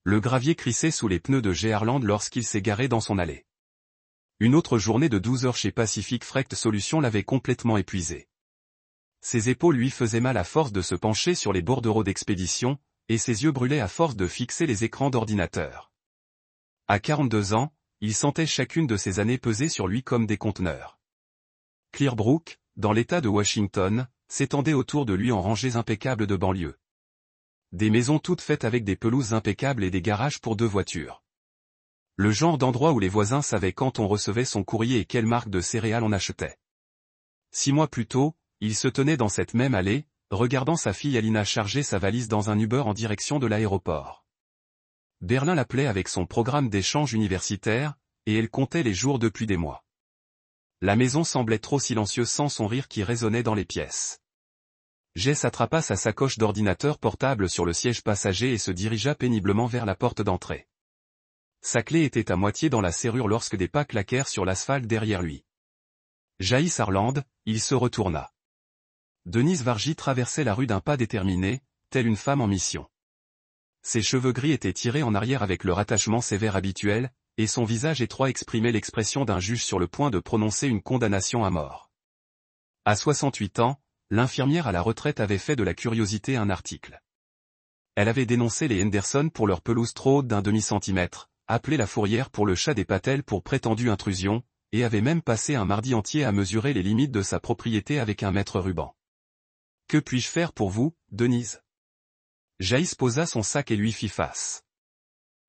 Le gravier crissait sous les pneus de Gearland lorsqu'il s'est garé dans son allée. Une autre journée de 12 heures chez Pacific Freight Solutions l'avait complètement épuisé. Ses épaules lui faisaient mal à force de se pencher sur les bordereaux d'expédition, et ses yeux brûlaient à force de fixer les écrans d'ordinateur. À 42 ans, il sentait chacune de ces années peser sur lui comme des conteneurs. Clearbrook, dans l'État de Washington, s'étendait autour de lui en rangées impeccables de banlieue. Des maisons toutes faites avec des pelouses impeccables et des garages pour 2 voitures. Le genre d'endroit où les voisins savaient quand on recevait son courrier et quelle marque de céréales on achetait. 6 mois plus tôt, il se tenait dans cette même allée, regardant sa fille Alina charger sa valise dans un Uber en direction de l'aéroport. Berlin l'appelait avec son programme d'échange universitaire, et elle comptait les jours depuis des mois. La maison semblait trop silencieuse sans son rire qui résonnait dans les pièces. Jess attrapa sa sacoche d'ordinateur portable sur le siège passager et se dirigea péniblement vers la porte d'entrée. Sa clé était à moitié dans la serrure lorsque des pas claquèrent sur l'asphalte derrière lui. Jaïs Harland, il se retourna. Denise Vargy traversait la rue d'un pas déterminé, telle une femme en mission. Ses cheveux gris étaient tirés en arrière avec le rattachement sévère habituel, et son visage étroit exprimait l'expression d'un juge sur le point de prononcer une condamnation à mort. À 68 ans, l'infirmière à la retraite avait fait de la curiosité un article. Elle avait dénoncé les Henderson pour leur pelouse trop haute d'1 demi-centimètre, appelé la fourrière pour le chat des Patel pour prétendue intrusion, et avait même passé un mardi entier à mesurer les limites de sa propriété avec un mètre ruban. « Que puis-je faire pour vous, Denise ?» Jaïs posa son sac et lui fit face.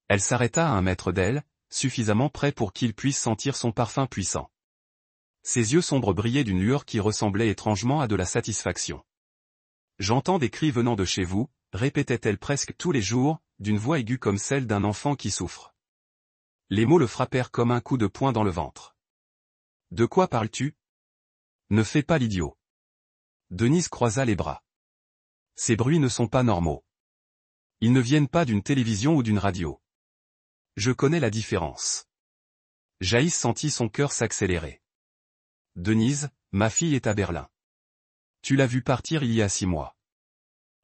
Elle s'arrêta à 1 mètre d'elle, suffisamment près pour qu'il puisse sentir son parfum puissant. Ses yeux sombres brillaient d'une lueur qui ressemblait étrangement à de la satisfaction. « J'entends des cris venant de chez vous, » répétait-elle presque tous les jours, d'une voix aiguë comme celle d'un enfant qui souffre. Les mots le frappèrent comme un coup de poing dans le ventre. « De quoi parles-tu ? Ne fais pas l'idiot. » Denise croisa les bras. « Ces bruits ne sont pas normaux. Ils ne viennent pas d'une télévision ou d'une radio. Je connais la différence. » Jaïs sentit son cœur s'accélérer. « Denise, ma fille est à Berlin. Tu l'as vue partir il y a 6 mois.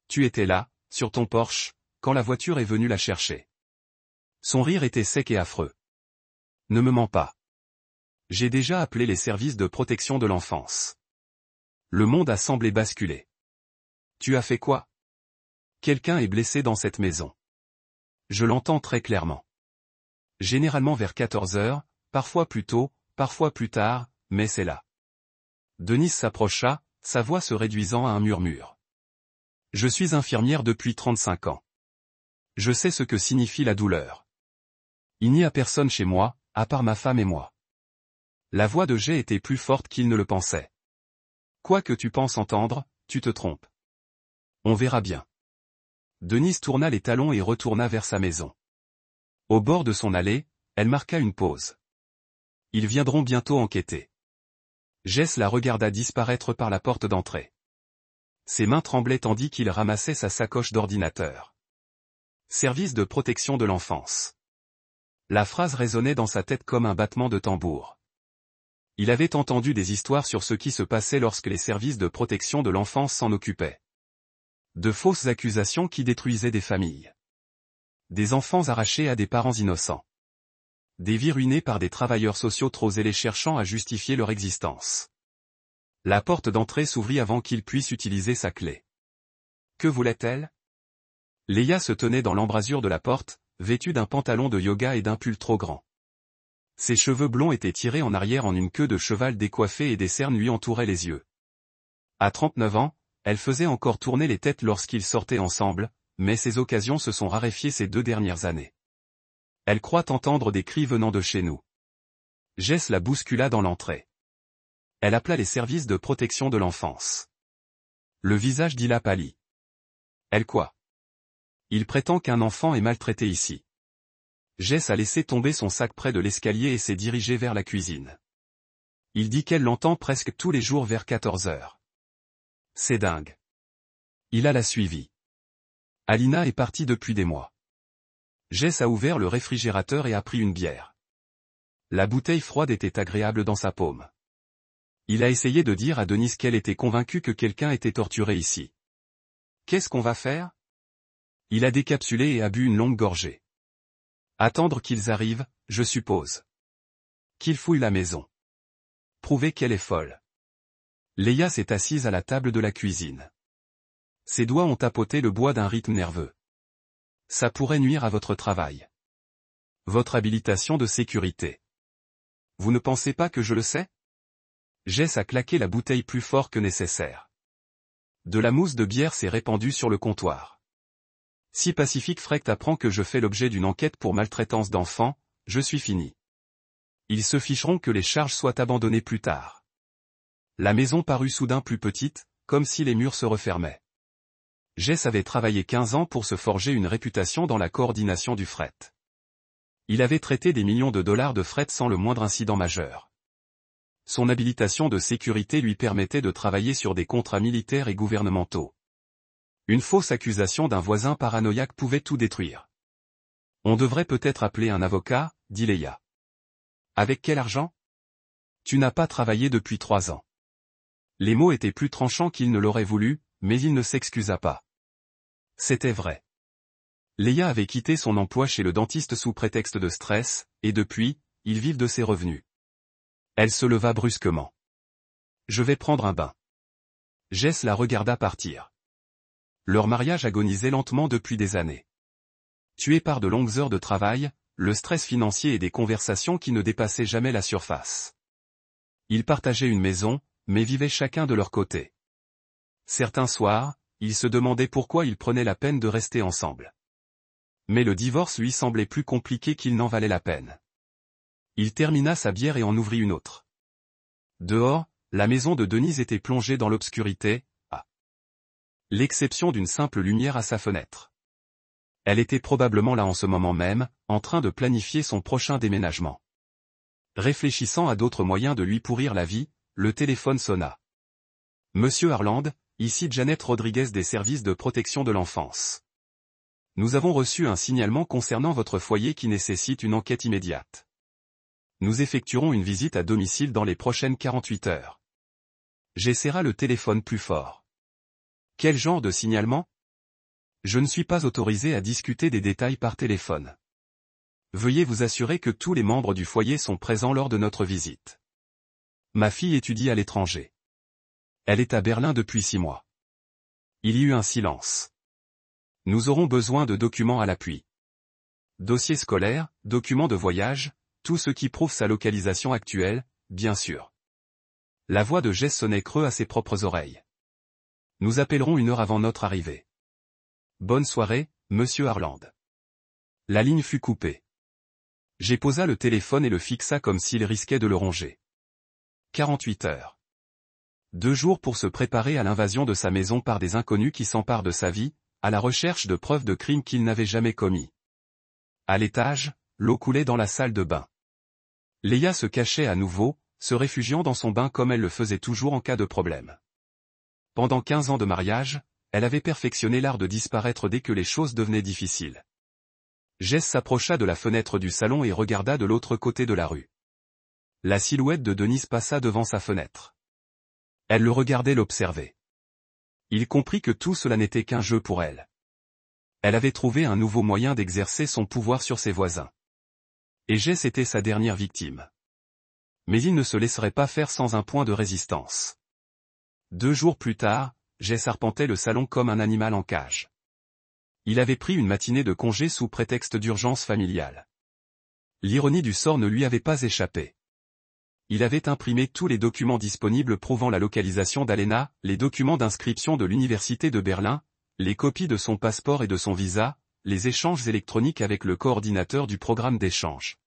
Tu étais là, sur ton Porsche, quand la voiture est venue la chercher. » Son rire était sec et affreux. « Ne me mens pas. J'ai déjà appelé les services de protection de l'enfance. Le monde a semblé basculer. Tu as fait quoi ? Quelqu'un est blessé dans cette maison. Je l'entends très clairement. Généralement vers 14 heures, parfois plus tôt, parfois plus tard, mais c'est là. » Denise s'approcha, sa voix se réduisant à un murmure. « Je suis infirmière depuis 35 ans. Je sais ce que signifie la douleur. Il n'y a personne chez moi, à part ma femme et moi. » La voix de Jay était plus forte qu'il ne le pensait. « Quoi que tu penses entendre, tu te trompes. On verra bien. » Denise tourna les talons et retourna vers sa maison. Au bord de son allée, elle marqua une pause. Ils viendront bientôt enquêter. Jess la regarda disparaître par la porte d'entrée. Ses mains tremblaient tandis qu'il ramassait sa sacoche d'ordinateur. Service de protection de l'enfance. La phrase résonnait dans sa tête comme un battement de tambour. Il avait entendu des histoires sur ce qui se passait lorsque les services de protection de l'enfance s'en occupaient. De fausses accusations qui détruisaient des familles. Des enfants arrachés à des parents innocents. Des vies ruinées par des travailleurs sociaux trop zélés cherchant à justifier leur existence. La porte d'entrée s'ouvrit avant qu'il puisse utiliser sa clé. Que voulait-elle ? Leia se tenait dans l'embrasure de la porte, vêtue d'un pantalon de yoga et d'un pull trop grand. Ses cheveux blonds étaient tirés en arrière en une queue de cheval décoiffée et des cernes lui entouraient les yeux. À 39 ans, elle faisait encore tourner les têtes lorsqu'ils sortaient ensemble, mais ces occasions se sont raréfiées ces 2 dernières années. Elle croit entendre des cris venant de chez nous. Jess la bouscula dans l'entrée. Elle appela les services de protection de l'enfance. Le visage d'Hila pâlit. Elle quoi ? Il prétend qu'un enfant est maltraité ici. Jess a laissé tomber son sac près de l'escalier et s'est dirigée vers la cuisine. Il dit qu'elle l'entend presque tous les jours vers 14 heures. C'est dingue. Hila l'a suivi. Alina est partie depuis des mois. Jess a ouvert le réfrigérateur et a pris une bière. La bouteille froide était agréable dans sa paume. Il a essayé de dire à Denise qu'elle était convaincue que quelqu'un était torturé ici. Qu'est-ce qu'on va faire ? Il a décapsulé et a bu une longue gorgée. Attendre qu'ils arrivent, je suppose. Qu'ils fouillent la maison. Prouver qu'elle est folle. Léa s'est assise à la table de la cuisine. Ses doigts ont tapoté le bois d'un rythme nerveux. Ça pourrait nuire à votre travail. Votre habilitation de sécurité. Vous ne pensez pas que je le sais? Jess a claqué la bouteille plus fort que nécessaire. De la mousse de bière s'est répandue sur le comptoir. Si Pacific Frecht apprend que je fais l'objet d'une enquête pour maltraitance d'enfants, je suis fini. Ils se ficheront que les charges soient abandonnées plus tard. La maison parut soudain plus petite, comme si les murs se refermaient. Jess avait travaillé 15 ans pour se forger une réputation dans la coordination du fret. Il avait traité des millions de dollars de fret sans le moindre incident majeur. Son habilitation de sécurité lui permettait de travailler sur des contrats militaires et gouvernementaux. Une fausse accusation d'un voisin paranoïaque pouvait tout détruire. On devrait peut-être appeler un avocat, dit Léa. Avec quel argent? Tu n'as pas travaillé depuis 3 ans. Les mots étaient plus tranchants qu'il ne l'aurait voulu, mais il ne s'excusa pas. C'était vrai. Léa avait quitté son emploi chez le dentiste sous prétexte de stress, et depuis, ils vivent de ses revenus. Elle se leva brusquement. Je vais prendre un bain. Jess la regarda partir. Leur mariage agonisait lentement depuis des années. Tué par de longues heures de travail, le stress financier et des conversations qui ne dépassaient jamais la surface. Ils partageaient une maison, mais vivaient chacun de leur côté. Certains soirs, ils se demandaient pourquoi ils prenaient la peine de rester ensemble. Mais le divorce lui semblait plus compliqué qu'il n'en valait la peine. Il termina sa bière et en ouvrit une autre. Dehors, la maison de Denise était plongée dans l'obscurité, à l'exception d'une simple lumière à sa fenêtre. Elle était probablement là en ce moment même, en train de planifier son prochain déménagement. Réfléchissant à d'autres moyens de lui pourrir la vie, le téléphone sonna. Monsieur Harland, ici Janet Rodriguez des services de protection de l'enfance. Nous avons reçu un signalement concernant votre foyer qui nécessite une enquête immédiate. Nous effectuerons une visite à domicile dans les prochaines 48 heures. J'essaierai le téléphone plus fort. Quel genre de signalement? Je ne suis pas autorisé à discuter des détails par téléphone. Veuillez vous assurer que tous les membres du foyer sont présents lors de notre visite. Ma fille étudie à l'étranger. Elle est à Berlin depuis 6 mois. Il y eut un silence. Nous aurons besoin de documents à l'appui. Dossier scolaire, documents de voyage, tout ce qui prouve sa localisation actuelle, bien sûr. La voix de Jess sonnait creux à ses propres oreilles. Nous appellerons 1 heure avant notre arrivée. Bonne soirée, monsieur Harland. La ligne fut coupée. Jess posa le téléphone et le fixa comme s'il risquait de le ronger. 48 heures. 2 jours pour se préparer à l'invasion de sa maison par des inconnus qui s'emparent de sa vie, à la recherche de preuves de crimes qu'il n'avait jamais commis. À l'étage, l'eau coulait dans la salle de bain. Léa se cachait à nouveau, se réfugiant dans son bain comme elle le faisait toujours en cas de problème. Pendant 15 ans de mariage, elle avait perfectionné l'art de disparaître dès que les choses devenaient difficiles. Jess s'approcha de la fenêtre du salon et regarda de l'autre côté de la rue. La silhouette de Denise passa devant sa fenêtre. Elle le regardait l'observer. Il comprit que tout cela n'était qu'un jeu pour elle. Elle avait trouvé un nouveau moyen d'exercer son pouvoir sur ses voisins. Et Jess était sa dernière victime. Mais il ne se laisserait pas faire sans un point de résistance. 2 jours plus tard, Jess arpentait le salon comme un animal en cage. Il avait pris une matinée de congé sous prétexte d'urgence familiale. L'ironie du sort ne lui avait pas échappé. Il avait imprimé tous les documents disponibles prouvant la localisation d'Alena, les documents d'inscription de l'université de Berlin, les copies de son passeport et de son visa, les échanges électroniques avec le coordinateur du programme d'échange.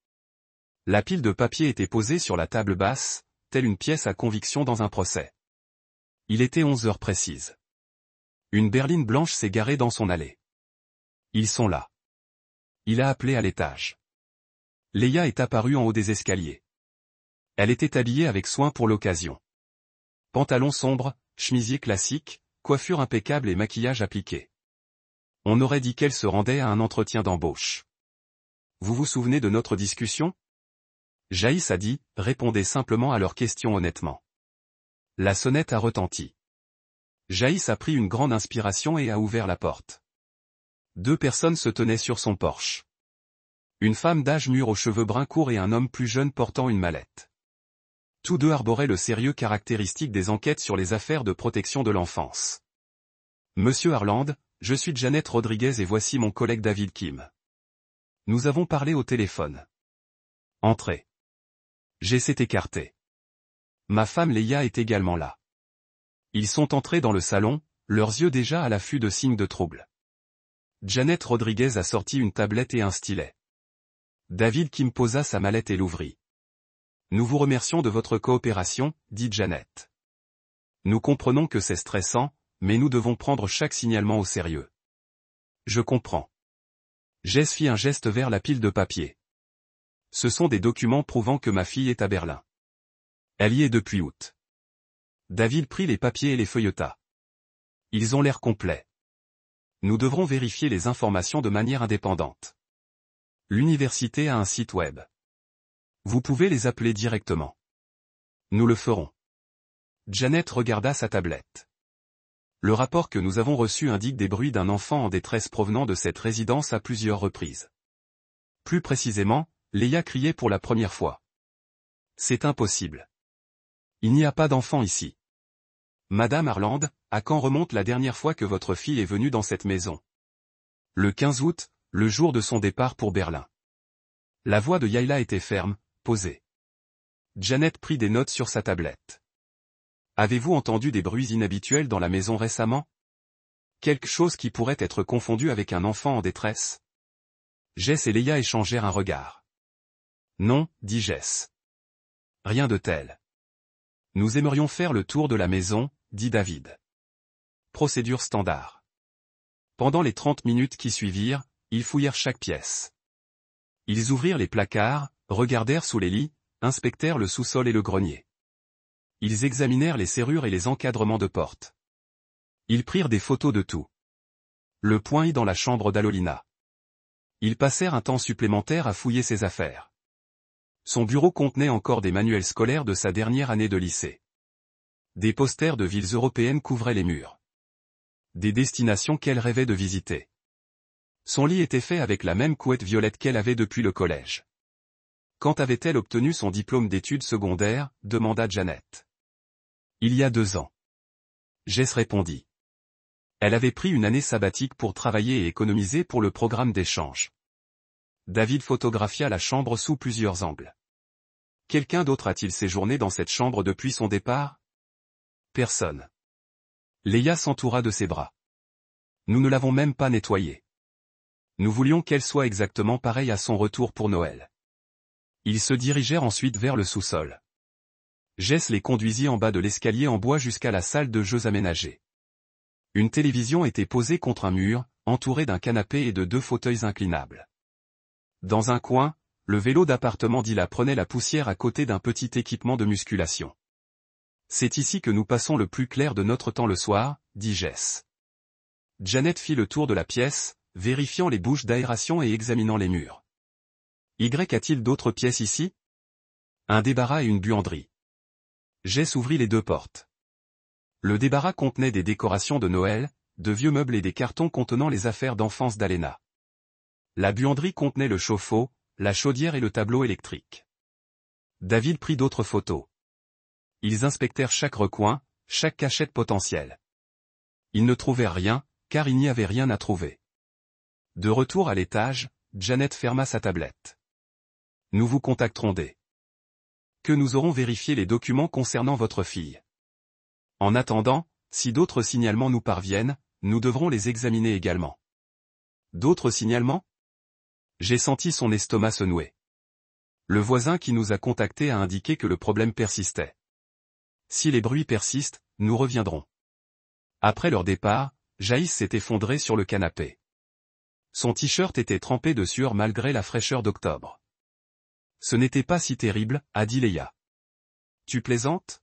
La pile de papier était posée sur la table basse, telle une pièce à conviction dans un procès. Il était 11 heures précises. Une berline blanche s'est garée dans son allée. Ils sont là. Il a appelé à l'étage. Léa est apparue en haut des escaliers. Elle était habillée avec soin pour l'occasion. Pantalon sombre, chemisier classique, coiffure impeccable et maquillage appliqué. On aurait dit qu'elle se rendait à un entretien d'embauche. Vous vous souvenez de notre discussion? Jaïs a dit, répondez simplement à leurs questions honnêtement. La sonnette a retenti. Jaïs a pris une grande inspiration et a ouvert la porte. 2 personnes se tenaient sur son porche. Une femme d'âge mûr aux cheveux bruns courts et un homme plus jeune portant une mallette. Tous deux arboraient le sérieux caractéristique des enquêtes sur les affaires de protection de l'enfance. Monsieur Harland, je suis Janet Rodriguez et voici mon collègue David Kim. Nous avons parlé au téléphone. Entrez. Jess s'est écarté. Ma femme Leia est également là. Ils sont entrés dans le salon, leurs yeux déjà à l'affût de signes de trouble. Janet Rodriguez a sorti une tablette et un stylet. David Kim posa sa mallette et l'ouvrit. Nous vous remercions de votre coopération, dit Janet. Nous comprenons que c'est stressant, mais nous devons prendre chaque signalement au sérieux. Je comprends. Jess fit un geste vers la pile de papier. Ce sont des documents prouvant que ma fille est à Berlin. Elle y est depuis août. David prit les papiers et les feuilleta. Ils ont l'air complets. Nous devrons vérifier les informations de manière indépendante. L'université a un site web. Vous pouvez les appeler directement. Nous le ferons. Janet regarda sa tablette. Le rapport que nous avons reçu indique des bruits d'un enfant en détresse provenant de cette résidence à plusieurs reprises. Plus précisément, Leia criait pour la première fois. C'est impossible. Il n'y a pas d'enfant ici. Madame Harland, à quand remonte la dernière fois que votre fille est venue dans cette maison? Le 15 août, le jour de son départ pour Berlin. La voix de Yaila était ferme, posée. Janet prit des notes sur sa tablette. Avez-vous entendu des bruits inhabituels dans la maison récemment? Quelque chose qui pourrait être confondu avec un enfant en détresse? Jess et Leia échangèrent un regard. Non, dit Jess. Rien de tel. Nous aimerions faire le tour de la maison, dit David. Procédure standard. Pendant les 30 minutes qui suivirent, ils fouillèrent chaque pièce. Ils ouvrirent les placards, regardèrent sous les lits, inspectèrent le sous-sol et le grenier. Ils examinèrent les serrures et les encadrements de portes. Ils prirent des photos de tout. Le point dans la chambre d'Alolina. Ils passèrent un temps supplémentaire à fouiller ses affaires. Son bureau contenait encore des manuels scolaires de sa dernière année de lycée. Des posters de villes européennes couvraient les murs. Des destinations qu'elle rêvait de visiter. Son lit était fait avec la même couette violette qu'elle avait depuis le collège. Quand avait-elle obtenu son diplôme d'études secondaires, demanda Janet. Il y a 2 ans. Jess répondit. Elle avait pris une année sabbatique pour travailler et économiser pour le programme d'échange. David photographia la chambre sous plusieurs angles. Quelqu'un d'autre a-t-il séjourné dans cette chambre depuis son départ? Personne. Leia s'entoura de ses bras. Nous ne l'avons même pas nettoyée. Nous voulions qu'elle soit exactement pareille à son retour pour Noël. Ils se dirigèrent ensuite vers le sous-sol. Jess les conduisit en bas de l'escalier en bois jusqu'à la salle de jeux aménagée. Une télévision était posée contre un mur, entourée d'un canapé et de 2 fauteuils inclinables. Dans un coin, le vélo d'appartement d'Ila prenait la poussière à côté d'un petit équipement de musculation. C'est ici que nous passons le plus clair de notre temps le soir, dit Jess. Janet fit le tour de la pièce, vérifiant les bouches d'aération et examinant les murs. Y a-t-il d'autres pièces ici? Un débarras et une buanderie. Jess ouvrit les 2 portes. Le débarras contenait des décorations de Noël, de vieux meubles et des cartons contenant les affaires d'enfance d'Alena. La buanderie contenait le chauffe-eau, la chaudière et le tableau électrique. David prit d'autres photos. Ils inspectèrent chaque recoin, chaque cachette potentielle. Ils ne trouvèrent rien, car il n'y avait rien à trouver. De retour à l'étage, Janet ferma sa tablette. Nous vous contacterons dès que nous aurons vérifié les documents concernant votre fille. En attendant, si d'autres signalements nous parviennent, nous devrons les examiner également. D'autres signalements? J'ai senti son estomac se nouer. Le voisin qui nous a contactés a indiqué que le problème persistait. Si les bruits persistent, nous reviendrons. Après leur départ, Jaïs s'est effondré sur le canapé. Son t-shirt était trempé de sueur malgré la fraîcheur d'octobre. Ce n'était pas si terrible, a dit Leia. Tu plaisantes?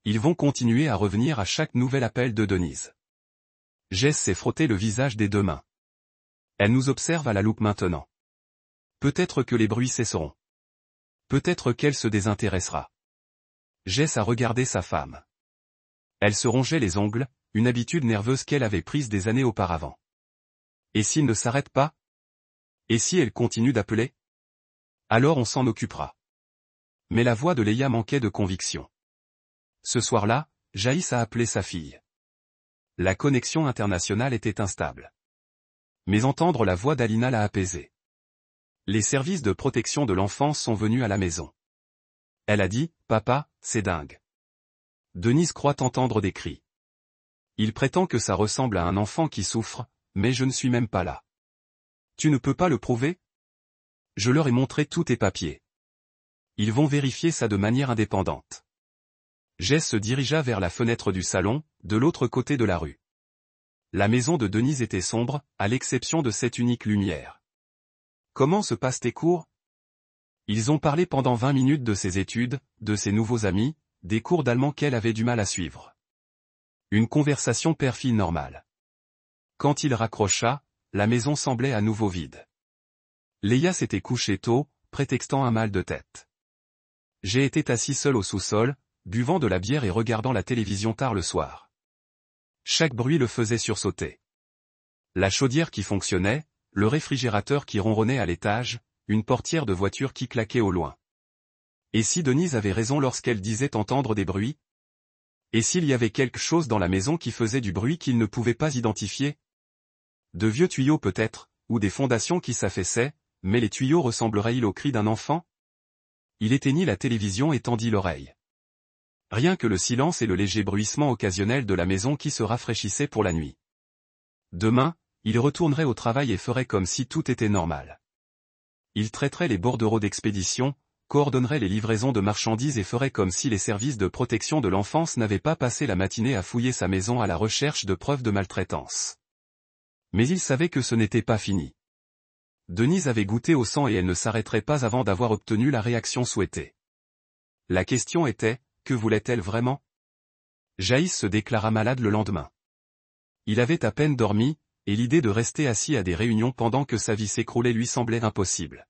Ils vont continuer à revenir à chaque nouvel appel de Denise. Jess s'est frotté le visage des 2 mains. Elle nous observe à la loupe maintenant. Peut-être que les bruits cesseront. Peut-être qu'elle se désintéressera. Jess a regardé sa femme. Elle se rongeait les ongles, une habitude nerveuse qu'elle avait prise des années auparavant. Et s'il ne s'arrête pas? Et si elle continue d'appeler? Alors on s'en occupera. Mais la voix de Leia manquait de conviction. Ce soir-là, Jaïs a appelé sa fille. La connexion internationale était instable. Mais entendre la voix d'Alina l'a apaisée. Les services de protection de l'enfance sont venus à la maison. Elle a dit, « Papa, c'est dingue. » Denise croit entendre des cris. Il prétend que ça ressemble à un enfant qui souffre, mais je ne suis même pas là. Tu ne peux pas le prouver? Je leur ai montré tous tes papiers. Ils vont vérifier ça de manière indépendante. Jess se dirigea vers la fenêtre du salon, de l'autre côté de la rue. La maison de Denise était sombre, à l'exception de cette unique lumière. Comment se passent tes cours? Ils ont parlé pendant 20 minutes de ses études, de ses nouveaux amis, des cours d'allemand qu'elle avait du mal à suivre. Une conversation père-fille normale. Quand il raccrocha, la maison semblait à nouveau vide. Leia s'était couchée tôt, prétextant un mal de tête. J'ai été assis seul au sous-sol, buvant de la bière et regardant la télévision tard le soir. Chaque bruit le faisait sursauter. La chaudière qui fonctionnait, le réfrigérateur qui ronronnait à l'étage, une portière de voiture qui claquait au loin. Et si Denise avait raison lorsqu'elle disait entendre des bruits? Et s'il y avait quelque chose dans la maison qui faisait du bruit qu'il ne pouvait pas identifier? De vieux tuyaux peut-être, ou des fondations qui s'affaissaient, mais les tuyaux ressembleraient-ils aux cris d'un enfant? Il éteignit la télévision et tendit l'oreille. Rien que le silence et le léger bruissement occasionnel de la maison qui se rafraîchissait pour la nuit. Demain, il retournerait au travail et ferait comme si tout était normal. Il traiterait les bordereaux d'expédition, coordonnerait les livraisons de marchandises et ferait comme si les services de protection de l'enfance n'avaient pas passé la matinée à fouiller sa maison à la recherche de preuves de maltraitance. Mais il savait que ce n'était pas fini. Denise avait goûté au sang et elle ne s'arrêterait pas avant d'avoir obtenu la réaction souhaitée. La question était, que voulait-elle vraiment? Jaïs se déclara malade le lendemain. Il avait à peine dormi, et l'idée de rester assis à des réunions pendant que sa vie s'écroulait lui semblait impossible.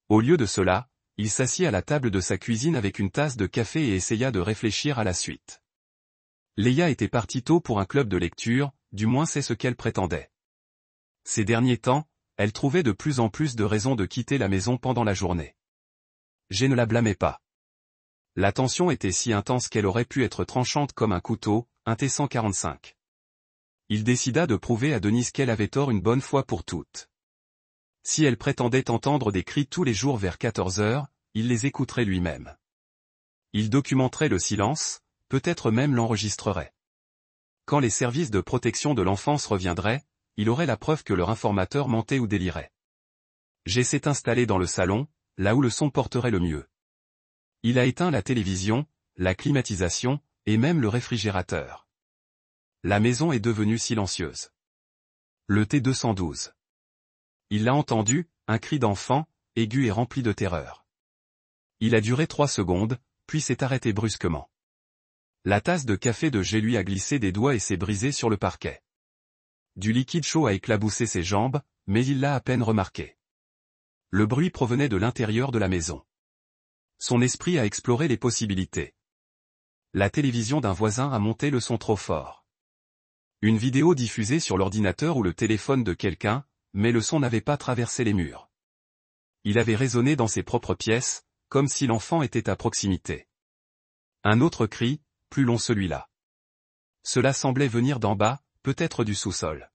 Au lieu de cela, il s'assit à la table de sa cuisine avec une tasse de café et essaya de réfléchir à la suite. Leia était partie tôt pour un club de lecture, du moins c'est ce qu'elle prétendait. Ces derniers temps, elle trouvait de plus en plus de raisons de quitter la maison pendant la journée. Je ne la blâmais pas. La tension était si intense qu'elle aurait pu être tranchante comme un couteau, un T-145. Il décida de prouver à Denise qu'elle avait tort une bonne fois pour toutes. Si elle prétendait entendre des cris tous les jours vers 14 heures, il les écouterait lui-même. Il documenterait le silence, peut-être même l'enregistrerait. Quand les services de protection de l'enfance reviendraient, il aurait la preuve que leur informateur mentait ou délirait. Jess s'est installé dans le salon, là où le son porterait le mieux. Il a éteint la télévision, la climatisation, et même le réfrigérateur. La maison est devenue silencieuse. Le T-212. Il l'a entendu, un cri d'enfant, aigu et rempli de terreur. Il a duré 3 secondes, puis s'est arrêté brusquement. La tasse de café de Jess lui a glissé des doigts et s'est brisée sur le parquet. Du liquide chaud a éclaboussé ses jambes, mais il l'a à peine remarqué. Le bruit provenait de l'intérieur de la maison. Son esprit a exploré les possibilités. La télévision d'un voisin a monté le son trop fort. Une vidéo diffusée sur l'ordinateur ou le téléphone de quelqu'un, mais le son n'avait pas traversé les murs. Il avait résonné dans ses propres pièces, comme si l'enfant était à proximité. Un autre cri, plus long celui-là. Cela semblait venir d'en bas, peut-être du sous-sol.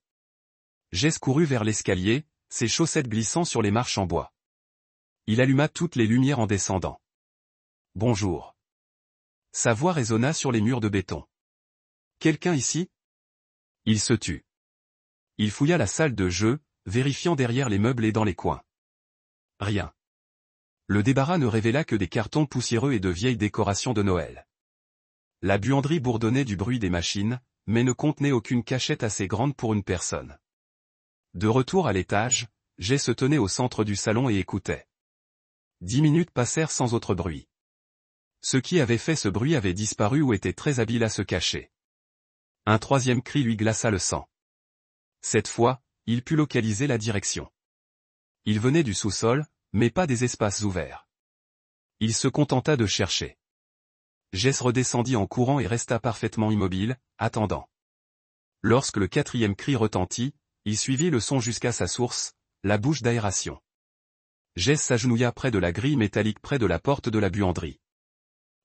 Jess courut vers l'escalier, ses chaussettes glissant sur les marches en bois. Il alluma toutes les lumières en descendant. « Bonjour. » Sa voix résonna sur les murs de béton. « Quelqu'un ici ?» Il se tut. Il fouilla la salle de jeu, vérifiant derrière les meubles et dans les coins. Rien. Le débarras ne révéla que des cartons poussiéreux et de vieilles décorations de Noël. La buanderie bourdonnait du bruit des machines, mais ne contenait aucune cachette assez grande pour une personne. De retour à l'étage, Jess se tenait au centre du salon et écoutait. 10 minutes passèrent sans autre bruit. Ceux qui avaient fait ce bruit avaient disparu ou étaient très habiles à se cacher. Un troisième cri lui glaça le sang. Cette fois, il put localiser la direction. Il venait du sous-sol, mais pas des espaces ouverts. Il se contenta de chercher. Jess redescendit en courant et resta parfaitement immobile, attendant. Lorsque le 4e cri retentit, il suivit le son jusqu'à sa source, la bouche d'aération. Jess s'agenouilla près de la grille métallique près de la porte de la buanderie.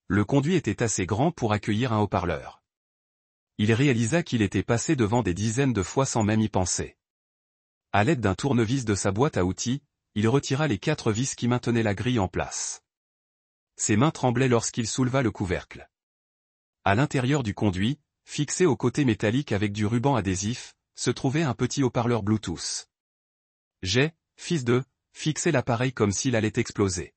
Le conduit était assez grand pour accueillir un haut-parleur. Il réalisa qu'il était passé devant des dizaines de fois sans même y penser. À l'aide d'un tournevis de sa boîte à outils, il retira les 4 vis qui maintenaient la grille en place. Ses mains tremblaient lorsqu'il souleva le couvercle. À l'intérieur du conduit, fixé au côté métallique avec du ruban adhésif, se trouvait un petit haut-parleur Bluetooth. Jay, fils de, fixait l'appareil comme s'il allait exploser.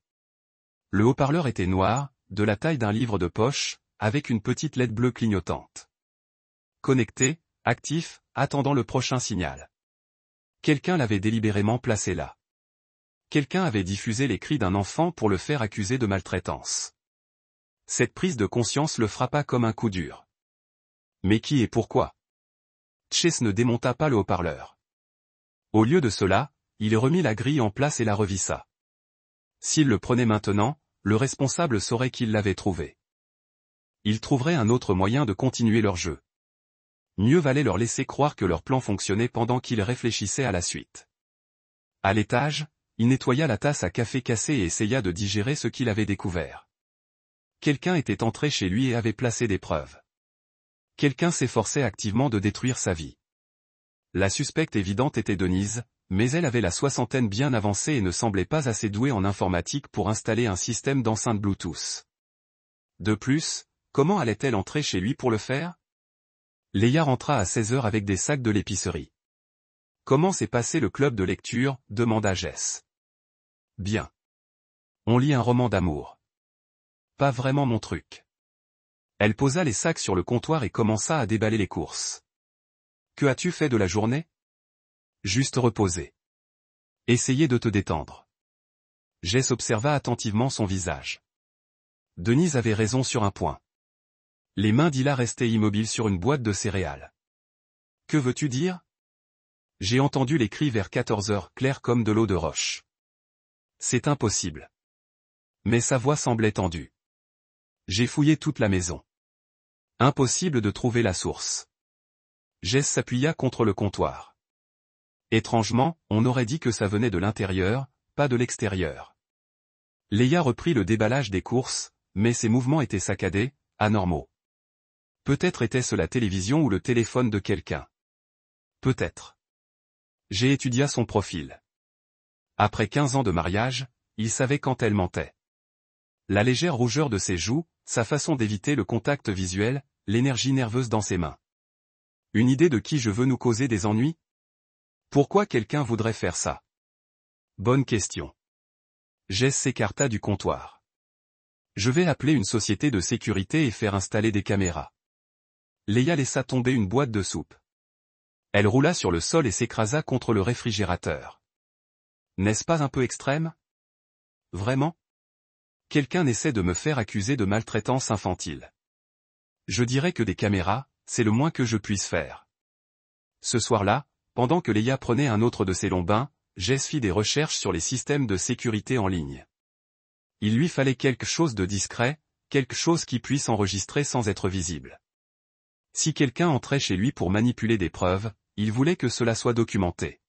Le haut-parleur était noir, de la taille d'un livre de poche, avec une petite LED bleue clignotante. Connecté, actif, attendant le prochain signal. Quelqu'un l'avait délibérément placé là. Quelqu'un avait diffusé les cris d'un enfant pour le faire accuser de maltraitance. Cette prise de conscience le frappa comme un coup dur. Mais qui et pourquoi? Chase ne démonta pas le haut-parleur. Au lieu de cela, il remit la grille en place et la revissa. S'il le prenait maintenant, le responsable saurait qu'il l'avait trouvé. Il trouverait un autre moyen de continuer leur jeu. Mieux valait leur laisser croire que leur plan fonctionnait pendant qu'ils réfléchissaient à la suite. À l'étage, il nettoya la tasse à café cassée et essaya de digérer ce qu'il avait découvert. Quelqu'un était entré chez lui et avait placé des preuves. Quelqu'un s'efforçait activement de détruire sa vie. La suspecte évidente était Denise, mais elle avait la soixantaine bien avancée et ne semblait pas assez douée en informatique pour installer un système d'enceinte Bluetooth. De plus, comment allait-elle entrer chez lui pour le faire? Leia rentra à 16 heures avec des sacs de l'épicerie. Comment s'est passé le club de lecture, demanda Jess. Bien. On lit un roman d'amour. Pas vraiment mon truc. Elle posa les sacs sur le comptoir et commença à déballer les courses. Que as-tu fait de la journée? Juste reposer. Essayer de te détendre. Jess observa attentivement son visage. Denise avait raison sur un point. Les mains d'Hila restaient immobiles sur une boîte de céréales. Que veux-tu dire? J'ai entendu les cris vers 14 heures, clairs comme de l'eau de roche. C'est impossible. Mais sa voix semblait tendue. J'ai fouillé toute la maison. Impossible de trouver la source. Jess s'appuya contre le comptoir. Étrangement, on aurait dit que ça venait de l'intérieur, pas de l'extérieur. Leia reprit le déballage des courses, mais ses mouvements étaient saccadés, anormaux. Peut-être était-ce la télévision ou le téléphone de quelqu'un. Peut-être. J'ai étudié son profil. Après 15 ans de mariage, il savait quand elle mentait. La légère rougeur de ses joues, sa façon d'éviter le contact visuel, l'énergie nerveuse dans ses mains. Une idée de qui je veux nous causer des ennuis? Pourquoi quelqu'un voudrait faire ça? Bonne question. Jess s'écarta du comptoir. Je vais appeler une société de sécurité et faire installer des caméras. Leia laissa tomber une boîte de soupe. Elle roula sur le sol et s'écrasa contre le réfrigérateur. N'est-ce pas un peu extrême? Vraiment? Quelqu'un essaie de me faire accuser de maltraitance infantile. Je dirais que des caméras, c'est le moins que je puisse faire. Ce soir-là, pendant que Leia prenait un autre de ses longs bains, Jess fit des recherches sur les systèmes de sécurité en ligne. Il lui fallait quelque chose de discret, quelque chose qui puisse enregistrer sans être visible. Si quelqu'un entrait chez lui pour manipuler des preuves, il voulait que cela soit documenté.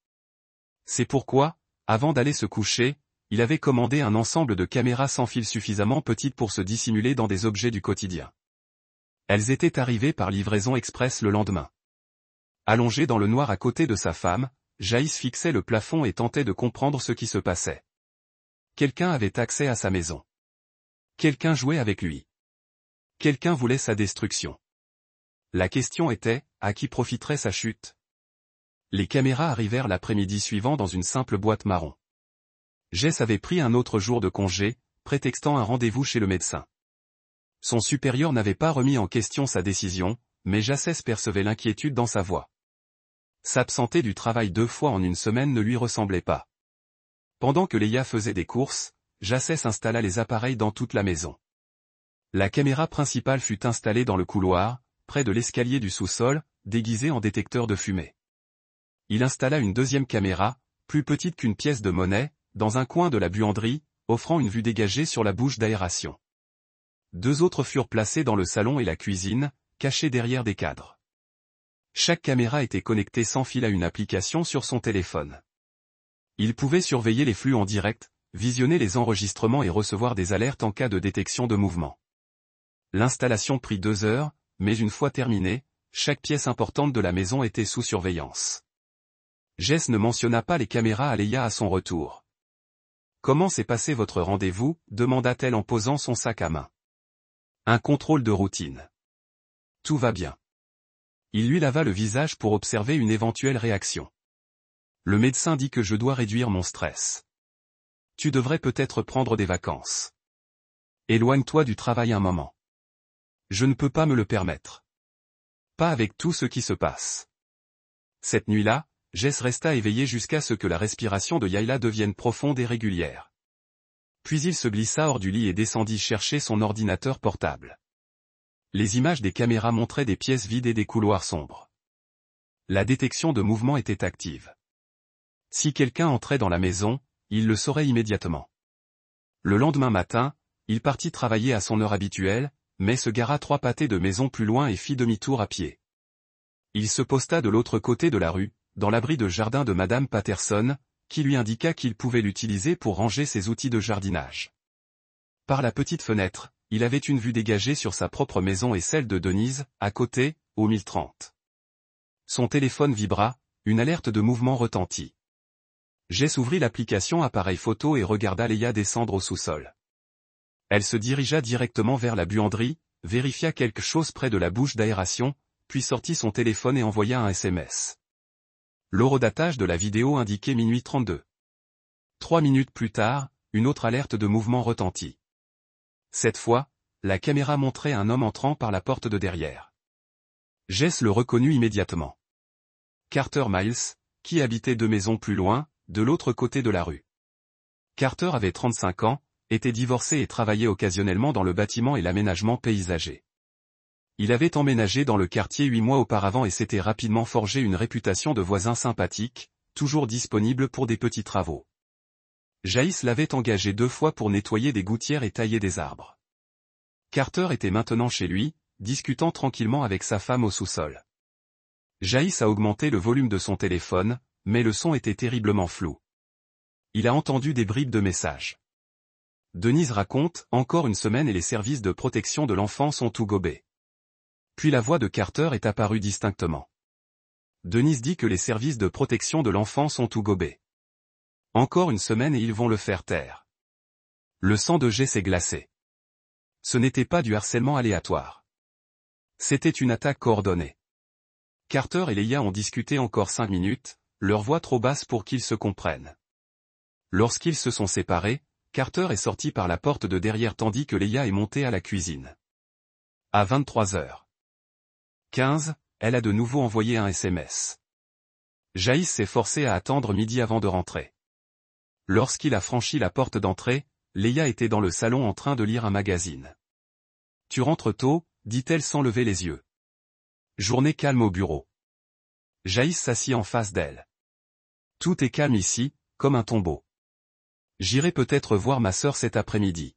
C'est pourquoi, avant d'aller se coucher, il avait commandé un ensemble de caméras sans fil suffisamment petites pour se dissimuler dans des objets du quotidien. Elles étaient arrivées par livraison express le lendemain. Allongé dans le noir à côté de sa femme, Jaïs fixait le plafond et tentait de comprendre ce qui se passait. Quelqu'un avait accès à sa maison. Quelqu'un jouait avec lui. Quelqu'un voulait sa destruction. La question était, à qui profiterait sa chute? Les caméras arrivèrent l'après-midi suivant dans une simple boîte marron. Jess avait pris un autre jour de congé, prétextant un rendez-vous chez le médecin. Son supérieur n'avait pas remis en question sa décision, mais Jacès percevait l'inquiétude dans sa voix. S'absenter du travail 2 fois en une semaine ne lui ressemblait pas. Pendant que Leia faisait des courses, Jacès installa les appareils dans toute la maison. La caméra principale fut installée dans le couloir, près de l'escalier du sous-sol, déguisée en détecteur de fumée. Il installa une deuxième caméra, plus petite qu'une pièce de monnaie, dans un coin de la buanderie, offrant une vue dégagée sur la bouche d'aération. 2 autres furent placées dans le salon et la cuisine, cachées derrière des cadres. Chaque caméra était connectée sans fil à une application sur son téléphone. Il pouvait surveiller les flux en direct, visionner les enregistrements et recevoir des alertes en cas de détection de mouvement. L'installation prit 2 heures, mais une fois terminée, chaque pièce importante de la maison était sous surveillance. Jess ne mentionna pas les caméras à Leia à son retour. « Comment s'est passé votre rendez-vous » demanda-t-elle en posant son sac à main. « Un contrôle de routine. Tout va bien. » Il lui lava le visage pour observer une éventuelle réaction. « Le médecin dit que je dois réduire mon stress. Tu devrais peut-être prendre des vacances. Éloigne-toi du travail un moment. Je ne peux pas me le permettre. Pas avec tout ce qui se passe. » Cette nuit-là, Jess resta éveillé jusqu'à ce que la respiration de Yaila devienne profonde et régulière. Puis il se glissa hors du lit et descendit chercher son ordinateur portable. Les images des caméras montraient des pièces vides et des couloirs sombres. La détection de mouvement était active. Si quelqu'un entrait dans la maison, il le saurait immédiatement. Le lendemain matin, il partit travailler à son heure habituelle, mais se gara 3 pâtés de maison plus loin et fit demi-tour à pied. Il se posta de l'autre côté de la rue, dans l'abri de jardin de Madame Patterson, qui lui indiqua qu'il pouvait l'utiliser pour ranger ses outils de jardinage. Par la petite fenêtre, il avait une vue dégagée sur sa propre maison et celle de Denise, à côté, au 1030. Son téléphone vibra, une alerte de mouvement retentit. Jess ouvrit l'application appareil photo et regarda Leia descendre au sous-sol. Elle se dirigea directement vers la buanderie, vérifia quelque chose près de la bouche d'aération, puis sortit son téléphone et envoya un SMS. L'horodatage de la vidéo indiquait minuit 32. 3 minutes plus tard, une autre alerte de mouvement retentit. Cette fois, la caméra montrait un homme entrant par la porte de derrière. Jess le reconnut immédiatement. Carter Miles, qui habitait 2 maisons plus loin, de l'autre côté de la rue. Carter avait 35 ans, était divorcé et travaillait occasionnellement dans le bâtiment et l'aménagement paysager. Il avait emménagé dans le quartier 8 mois auparavant et s'était rapidement forgé une réputation de voisin sympathique, toujours disponible pour des petits travaux. Jaïs l'avait engagé 2 fois pour nettoyer des gouttières et tailler des arbres. Carter était maintenant chez lui, discutant tranquillement avec sa femme au sous-sol. Jaïs a augmenté le volume de son téléphone, mais le son était terriblement flou. Il a entendu des bribes de messages. Denise raconte, encore une semaine et les services de protection de l'enfant sont tout gobés. Puis la voix de Carter est apparue distinctement. Denise dit que les services de protection de l'enfant sont tout gobés. Encore une semaine et ils vont le faire taire. Le sang de Jess s'est glacé. Ce n'était pas du harcèlement aléatoire. C'était une attaque coordonnée. Carter et Leia ont discuté encore 5 minutes, leur voix trop basse pour qu'ils se comprennent. Lorsqu'ils se sont séparés, Carter est sorti par la porte de derrière tandis que Leia est montée à la cuisine. À 23h15, elle a de nouveau envoyé un SMS. Jaïs s'est forcé à attendre midi avant de rentrer. Lorsqu'il a franchi la porte d'entrée, Leia était dans le salon en train de lire un magazine. « Tu rentres tôt » dit-elle sans lever les yeux. Journée calme au bureau. Jaïs s'assit en face d'elle. « Tout est calme ici, comme un tombeau. J'irai peut-être voir ma sœur cet après-midi. »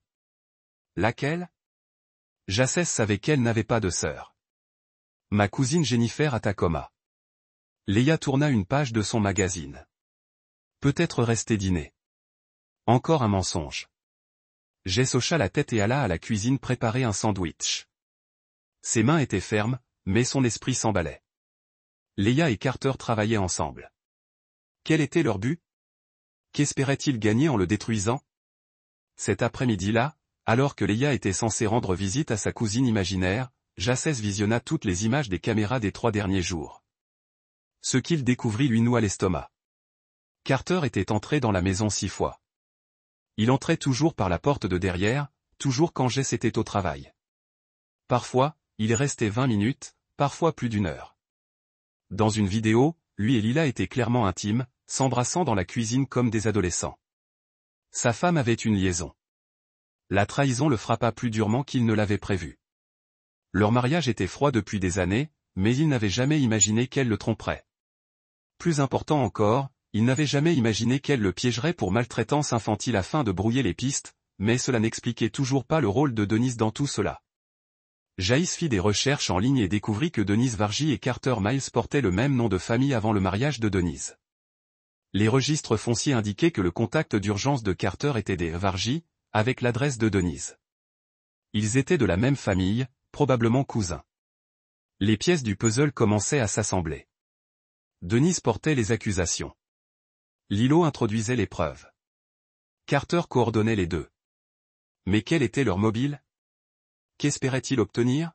Laquelle? Jacès savait qu'elle n'avait pas de sœur. Ma cousine Jennifer à Tacoma. Leia tourna une page de son magazine. Peut-être rester dîner. Encore un mensonge. Jess hocha la tête et alla à la cuisine préparer un sandwich. Ses mains étaient fermes, mais son esprit s'emballait. Leia et Carter travaillaient ensemble. Quel était leur but? Qu'espérait-il gagner en le détruisant? Cet après-midi-là, alors que Leia était censée rendre visite à sa cousine imaginaire, Jacès visionna toutes les images des caméras des 3 derniers jours. Ce qu'il découvrit lui noua l'estomac. Carter était entré dans la maison 6 fois. Il entrait toujours par la porte de derrière, toujours quand Jess était au travail. Parfois, il restait 20 minutes, parfois plus d'1 heure. Dans une vidéo, lui et Lila étaient clairement intimes, s'embrassant dans la cuisine comme des adolescents. Sa femme avait une liaison. La trahison le frappa plus durement qu'il ne l'avait prévu. Leur mariage était froid depuis des années, mais il n'avait jamais imaginé qu'elle le tromperait. Plus important encore, il n'avait jamais imaginé qu'elle le piégerait pour maltraitance infantile afin de brouiller les pistes, mais cela n'expliquait toujours pas le rôle de Denise dans tout cela. Jaïs fit des recherches en ligne et découvrit que Denise Vargy et Carter Miles portaient le même nom de famille avant le mariage de Denise. Les registres fonciers indiquaient que le contact d'urgence de Carter était des Vargy, avec l'adresse de Denise. Ils étaient de la même famille, probablement cousins. Les pièces du puzzle commençaient à s'assembler. Denise portait les accusations. Lilo introduisait les preuves. Carter coordonnait les deux. Mais quel était leur mobile? Qu'espérait-il obtenir?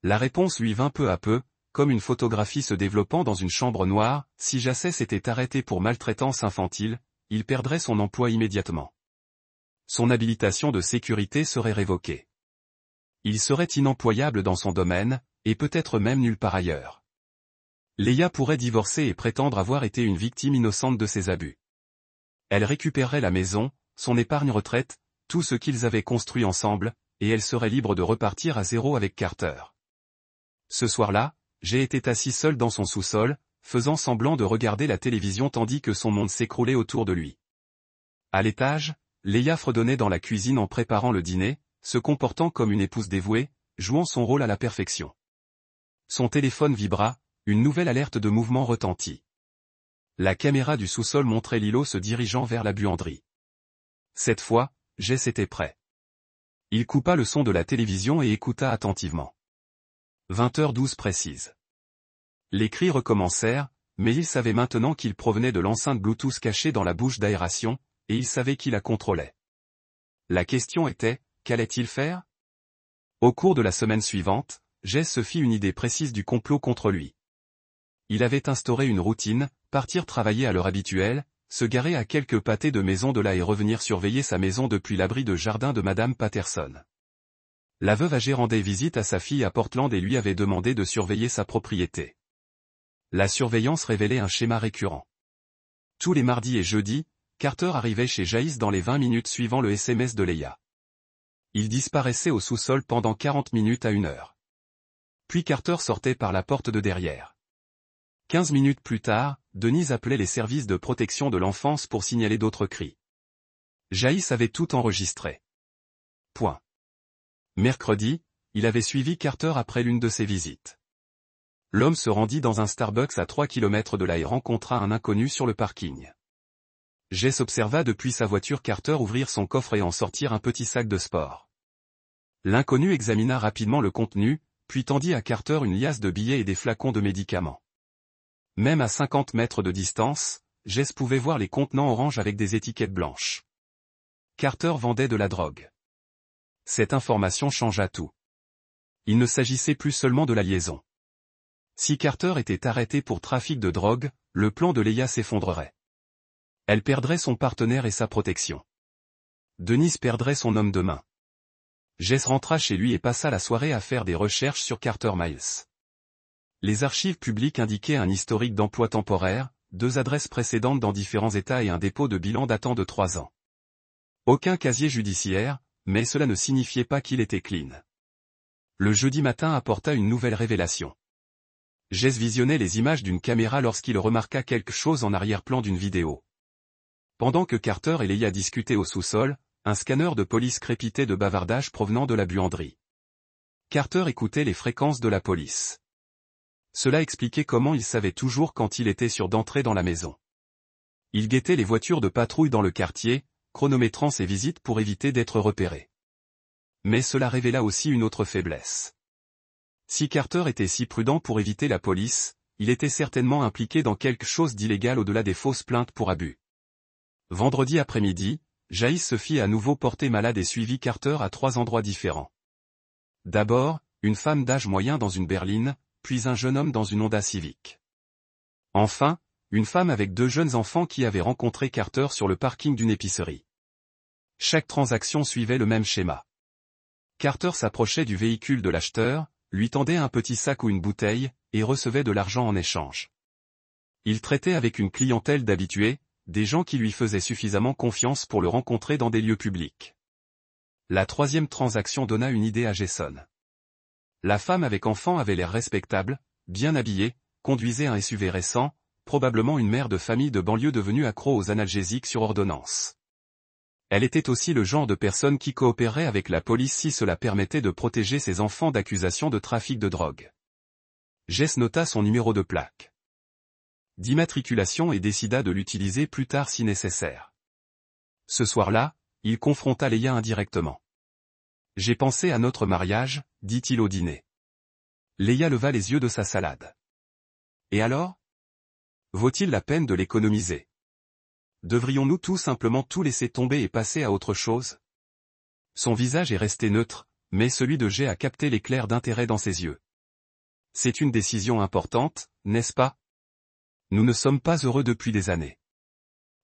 La réponse lui vint peu à peu, comme une photographie se développant dans une chambre noire. Si Jacey s'était arrêté pour maltraitance infantile, il perdrait son emploi immédiatement. Son habilitation de sécurité serait révoquée. Il serait inemployable dans son domaine, et peut-être même nulle part ailleurs. Leia pourrait divorcer et prétendre avoir été une victime innocente de ses abus. Elle récupérerait la maison, son épargne retraite, tout ce qu'ils avaient construit ensemble, et elle serait libre de repartir à zéro avec Carter. Ce soir-là, Jay était assis seul dans son sous-sol, faisant semblant de regarder la télévision tandis que son monde s'écroulait autour de lui. À l'étage, Leia fredonnait dans la cuisine en préparant le dîner, se comportant comme une épouse dévouée, jouant son rôle à la perfection. Son téléphone vibra, une nouvelle alerte de mouvement retentit. La caméra du sous-sol montrait Lilo se dirigeant vers la buanderie. Cette fois, Jess était prêt. Il coupa le son de la télévision et écouta attentivement. 20h12 précise. Les cris recommencèrent, mais il savait maintenant qu'ils provenaient de l'enceinte Bluetooth cachée dans la bouche d'aération, et il savait qui la contrôlait. La question était, qu'allait-il faire? Au cours de la semaine suivante, Jess se fit une idée précise du complot contre lui. Il avait instauré une routine, partir travailler à l'heure habituelle, se garer à quelques pâtés de maison de là et revenir surveiller sa maison depuis l'abri de jardin de Madame Patterson. La veuve âgée rendait visite à sa fille à Portland et lui avait demandé de surveiller sa propriété. La surveillance révélait un schéma récurrent. Tous les mardis et jeudis, Carter arrivait chez Jaïs dans les 20 minutes suivant le SMS de Leia. Il disparaissait au sous-sol pendant 40 minutes à 1 heure. Puis Carter sortait par la porte de derrière. 15 minutes plus tard, Denise appelait les services de protection de l'enfance pour signaler d'autres cris. Jaïs avait tout enregistré. Point. Mercredi, il avait suivi Carter après l'une de ses visites. L'homme se rendit dans un Starbucks à 3 km de là et rencontra un inconnu sur le parking. Jess observa depuis sa voiture Carter ouvrir son coffre et en sortir un petit sac de sport. L'inconnu examina rapidement le contenu, puis tendit à Carter une liasse de billets et des flacons de médicaments. Même à 50 mètres de distance, Jess pouvait voir les contenants orange avec des étiquettes blanches. Carter vendait de la drogue. Cette information changea tout. Il ne s'agissait plus seulement de la liaison. Si Carter était arrêté pour trafic de drogue, le plan de Leia s'effondrerait. Elle perdrait son partenaire et sa protection. Denise perdrait son homme de main. Jess rentra chez lui et passa la soirée à faire des recherches sur Carter Miles. Les archives publiques indiquaient un historique d'emploi temporaire, 2 adresses précédentes dans différents états et un dépôt de bilan datant de 3 ans. Aucun casier judiciaire, mais cela ne signifiait pas qu'il était clean. Le jeudi matin apporta une nouvelle révélation. Jess visionnait les images d'une caméra lorsqu'il remarqua quelque chose en arrière-plan d'une vidéo. Pendant que Carter et Leia discutaient au sous-sol, un scanner de police crépitait de bavardages provenant de la buanderie. Carter écoutait les fréquences de la police. Cela expliquait comment il savait toujours quand il était sûr d'entrer dans la maison. Il guettait les voitures de patrouille dans le quartier, chronométrant ses visites pour éviter d'être repéré. Mais cela révéla aussi une autre faiblesse. Si Carter était si prudent pour éviter la police, il était certainement impliqué dans quelque chose d'illégal au-delà des fausses plaintes pour abus. Vendredi après-midi, Jaïs se fit à nouveau porter malade et suivit Carter à 3 endroits différents. D'abord, une femme d'âge moyen dans une berline, puis un jeune homme dans une Honda Civic. Enfin, une femme avec 2 jeunes enfants qui avaient rencontré Carter sur le parking d'une épicerie. Chaque transaction suivait le même schéma. Carter s'approchait du véhicule de l'acheteur, lui tendait un petit sac ou une bouteille, et recevait de l'argent en échange. Il traitait avec une clientèle d'habitués, des gens qui lui faisaient suffisamment confiance pour le rencontrer dans des lieux publics. La 3e transaction donna une idée à Jason. La femme avec enfant avait l'air respectable, bien habillée, conduisait un SUV récent, probablement une mère de famille de banlieue devenue accro aux analgésiques sur ordonnance. Elle était aussi le genre de personne qui coopérerait avec la police si cela permettait de protéger ses enfants d'accusations de trafic de drogue. Jess nota son numéro de plaque. d'immatriculation et décida de l'utiliser plus tard si nécessaire. Ce soir-là, il confronta Leia indirectement. « J'ai pensé à notre mariage, dit-il au dîner. » Leia leva les yeux de sa salade. « Et alors ? Vaut-il la peine de l'économiser ? Devrions-nous tout simplement tout laisser tomber et passer à autre chose ?» Son visage est resté neutre, mais celui de Jay a capté l'éclair d'intérêt dans ses yeux. « C'est une décision importante, n'est-ce pas ? Nous ne sommes pas heureux depuis des années.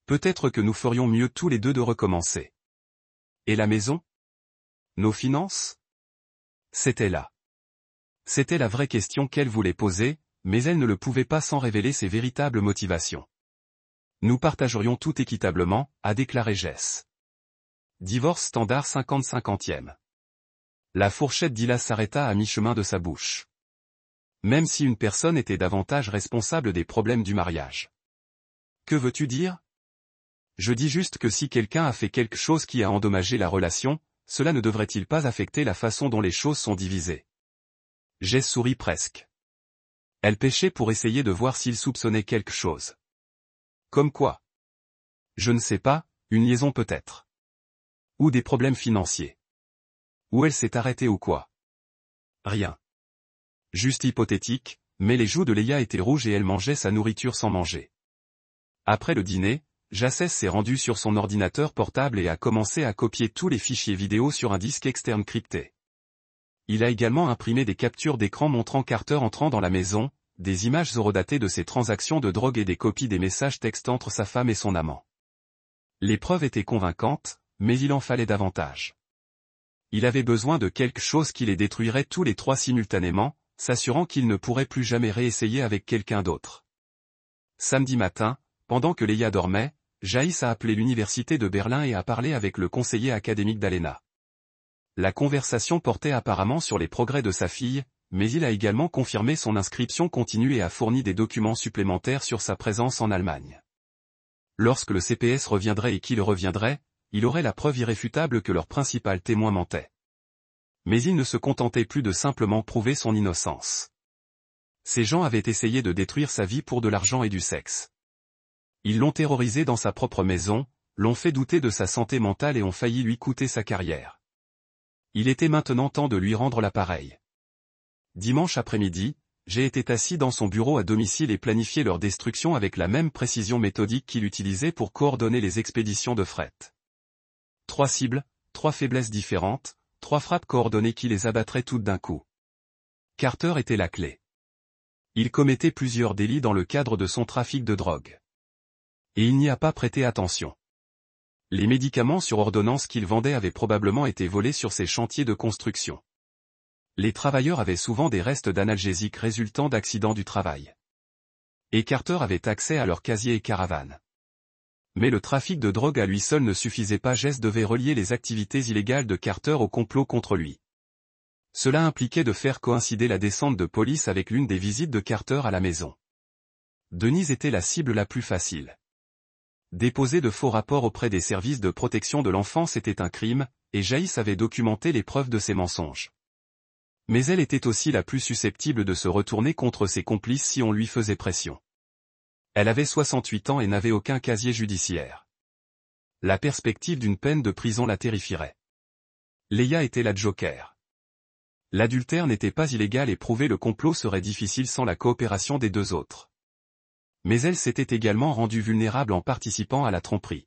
Peut-être que nous ferions mieux tous les deux de recommencer. Et la maison ? Nos finances ? » C'était là. C'était la vraie question qu'elle voulait poser, mais elle ne le pouvait pas sans révéler ses véritables motivations. « Nous partagerions tout équitablement, a déclaré Jess. Divorce standard 50-50e. La fourchette d'Ila s'arrêta à mi-chemin de sa bouche. Même si une personne était davantage responsable des problèmes du mariage. Que veux-tu dire ? Je dis juste que si quelqu'un a fait quelque chose qui a endommagé la relation, cela ne devrait-il pas affecter la façon dont les choses sont divisées ? Jess sourit presque. Elle pêchait pour essayer de voir s'il soupçonnait quelque chose. Comme quoi ? Je ne sais pas, une liaison peut-être. Ou des problèmes financiers. Ou elle s'est arrêtée ou quoi ? Rien. Juste hypothétique, mais les joues de Leia étaient rouges et elle mangeait sa nourriture sans manger. Après le dîner, Jacès s'est rendu sur son ordinateur portable et a commencé à copier tous les fichiers vidéo sur un disque externe crypté. Il a également imprimé des captures d'écran montrant Carter entrant dans la maison, des images horodatées de ses transactions de drogue et des copies des messages textes entre sa femme et son amant. Les preuves étaient convaincantes, mais il en fallait davantage. Il avait besoin de quelque chose qui les détruirait tous les trois simultanément, s'assurant qu'il ne pourrait plus jamais réessayer avec quelqu'un d'autre. Samedi matin, pendant que Leia dormait, Jaïs a appelé l'université de Berlin et a parlé avec le conseiller académique d'Alena. La conversation portait apparemment sur les progrès de sa fille, mais il a également confirmé son inscription continue et a fourni des documents supplémentaires sur sa présence en Allemagne. Lorsque le CPS reviendrait et qu'il reviendrait, il aurait la preuve irréfutable que leur principal témoin mentait. Mais il ne se contentait plus de simplement prouver son innocence. Ces gens avaient essayé de détruire sa vie pour de l'argent et du sexe. Ils l'ont terrorisé dans sa propre maison, l'ont fait douter de sa santé mentale et ont failli lui coûter sa carrière. Il était maintenant temps de lui rendre l'appareil. Dimanche après-midi, j'ai été assis dans son bureau à domicile et planifié leur destruction avec la même précision méthodique qu'il utilisait pour coordonner les expéditions de fret. 3 cibles, 3 faiblesses différentes, 3 frappes coordonnées qui les abattraient toutes d'un coup. Carter était la clé. Il commettait plusieurs délits dans le cadre de son trafic de drogue. Et il n'y a pas prêté attention. Les médicaments sur ordonnance qu'il vendait avaient probablement été volés sur ses chantiers de construction. Les travailleurs avaient souvent des restes d'analgésiques résultant d'accidents du travail. Et Carter avait accès à leurs casiers et caravanes. Mais le trafic de drogue à lui seul ne suffisait pas. Jess devait relier les activités illégales de Carter au complot contre lui. Cela impliquait de faire coïncider la descente de police avec l'une des visites de Carter à la maison. Denise était la cible la plus facile. Déposer de faux rapports auprès des services de protection de l'enfance était un crime, et Jaïs avait documenté les preuves de ses mensonges. Mais elle était aussi la plus susceptible de se retourner contre ses complices si on lui faisait pression. Elle avait 68 ans et n'avait aucun casier judiciaire. La perspective d'une peine de prison la terrifierait. Leia était la joker. L'adultère n'était pas illégal et prouver le complot serait difficile sans la coopération des deux autres. Mais elle s'était également rendue vulnérable en participant à la tromperie.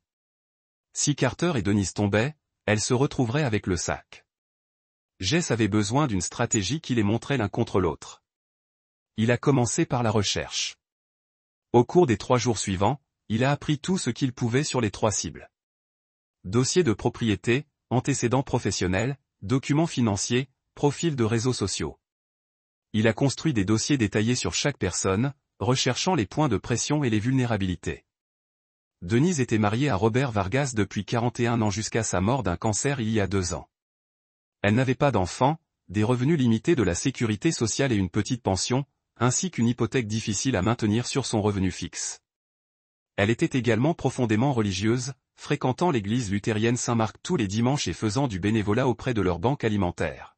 Si Carter et Denise tombaient, elle se retrouverait avec le sac. Jess avait besoin d'une stratégie qui les montrait l'un contre l'autre. Il a commencé par la recherche. Au cours des 3 jours suivants, il a appris tout ce qu'il pouvait sur les 3 cibles. Dossier de propriété, antécédents professionnels, documents financiers, profils de réseaux sociaux. Il a construit des dossiers détaillés sur chaque personne, recherchant les points de pression et les vulnérabilités. Denise était mariée à Robert Vargas depuis 41 ans jusqu'à sa mort d'un cancer il y a 2 ans. Elle n'avait pas d'enfants, des revenus limités de la sécurité sociale et une petite pension, ainsi qu'une hypothèque difficile à maintenir sur son revenu fixe. Elle était également profondément religieuse, fréquentant l'église luthérienne Saint-Marc tous les dimanches et faisant du bénévolat auprès de leur banque alimentaire.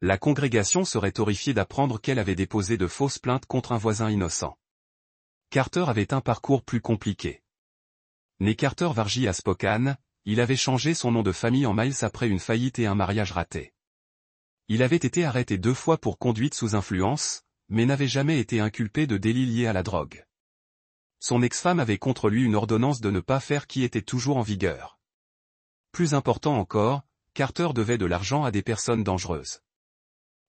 La congrégation serait horrifiée d'apprendre qu'elle avait déposé de fausses plaintes contre un voisin innocent. Carter avait un parcours plus compliqué. Né Carter Vargy à Spokane, il avait changé son nom de famille en Miles après une faillite et un mariage raté. Il avait été arrêté 2 fois pour conduite sous influence, mais n'avait jamais été inculpé de délits liés à la drogue. Son ex-femme avait contre lui une ordonnance de ne pas faire qui était toujours en vigueur. Plus important encore, Carter devait de l'argent à des personnes dangereuses.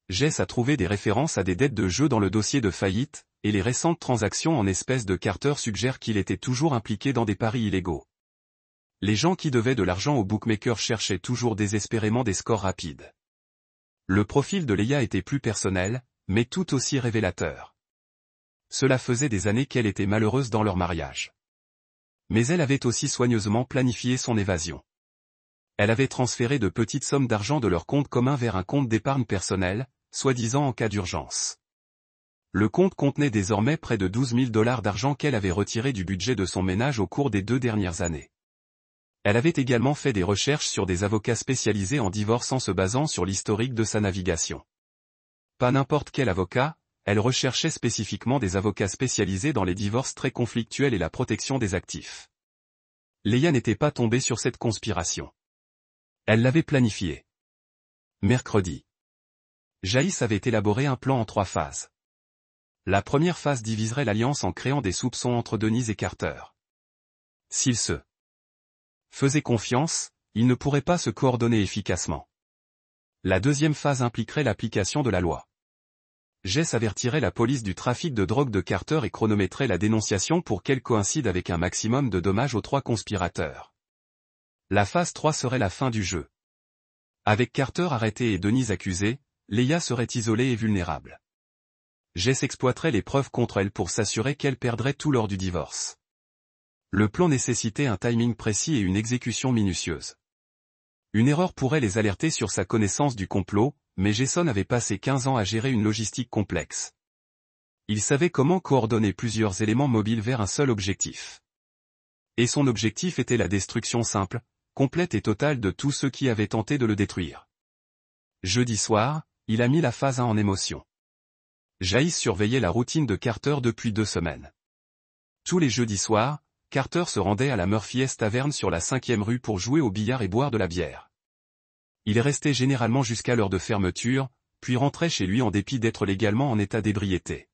Jess a trouvé des références à des dettes de jeu dans le dossier de faillite, et les récentes transactions en espèces de Carter suggèrent qu'il était toujours impliqué dans des paris illégaux. Les gens qui devaient de l'argent aux bookmakers cherchaient toujours désespérément des scores rapides. Le profil de Leia était plus personnel, mais tout aussi révélateur. Cela faisait des années qu'elle était malheureuse dans leur mariage. Mais elle avait aussi soigneusement planifié son évasion. Elle avait transféré de petites sommes d'argent de leur compte commun vers un compte d'épargne personnel, soi-disant en cas d'urgence. Le compte contenait désormais près de 12 000 $ d'argent qu'elle avait retiré du budget de son ménage au cours des 2 dernières années. Elle avait également fait des recherches sur des avocats spécialisés en divorce en se basant sur l'historique de sa navigation. Pas n'importe quel avocat, elle recherchait spécifiquement des avocats spécialisés dans les divorces très conflictuels et la protection des actifs. Leia n'était pas tombée sur cette conspiration. Elle l'avait planifiée. Mercredi. Jaïs avait élaboré un plan en 3 phases. La première phase diviserait l'alliance en créant des soupçons entre Denise et Carter. S'ils se faisaient confiance, ils ne pourraient pas se coordonner efficacement. La deuxième phase impliquerait l'application de la loi. Jess avertirait la police du trafic de drogue de Carter et chronométrait la dénonciation pour qu'elle coïncide avec un maximum de dommages aux 3 conspirateurs. La phase 3 serait la fin du jeu. Avec Carter arrêté et Denise accusée, Leia serait isolée et vulnérable. Jess exploiterait les preuves contre elle pour s'assurer qu'elle perdrait tout lors du divorce. Le plan nécessitait un timing précis et une exécution minutieuse. Une erreur pourrait les alerter sur sa connaissance du complot, mais Jason avait passé 15 ans à gérer une logistique complexe. Il savait comment coordonner plusieurs éléments mobiles vers un seul objectif. Et son objectif était la destruction simple, complète et totale de tous ceux qui avaient tenté de le détruire. Jeudi soir, il a mis la phase 1 en émotion. Jaïs surveillait la routine de Carter depuis 2 semaines. Tous les jeudis soirs, Carter se rendait à la Murphy's Tavern sur la 5e rue pour jouer au billard et boire de la bière. Il restait généralement jusqu'à l'heure de fermeture, puis rentrait chez lui en dépit d'être légalement en état d'ébriété.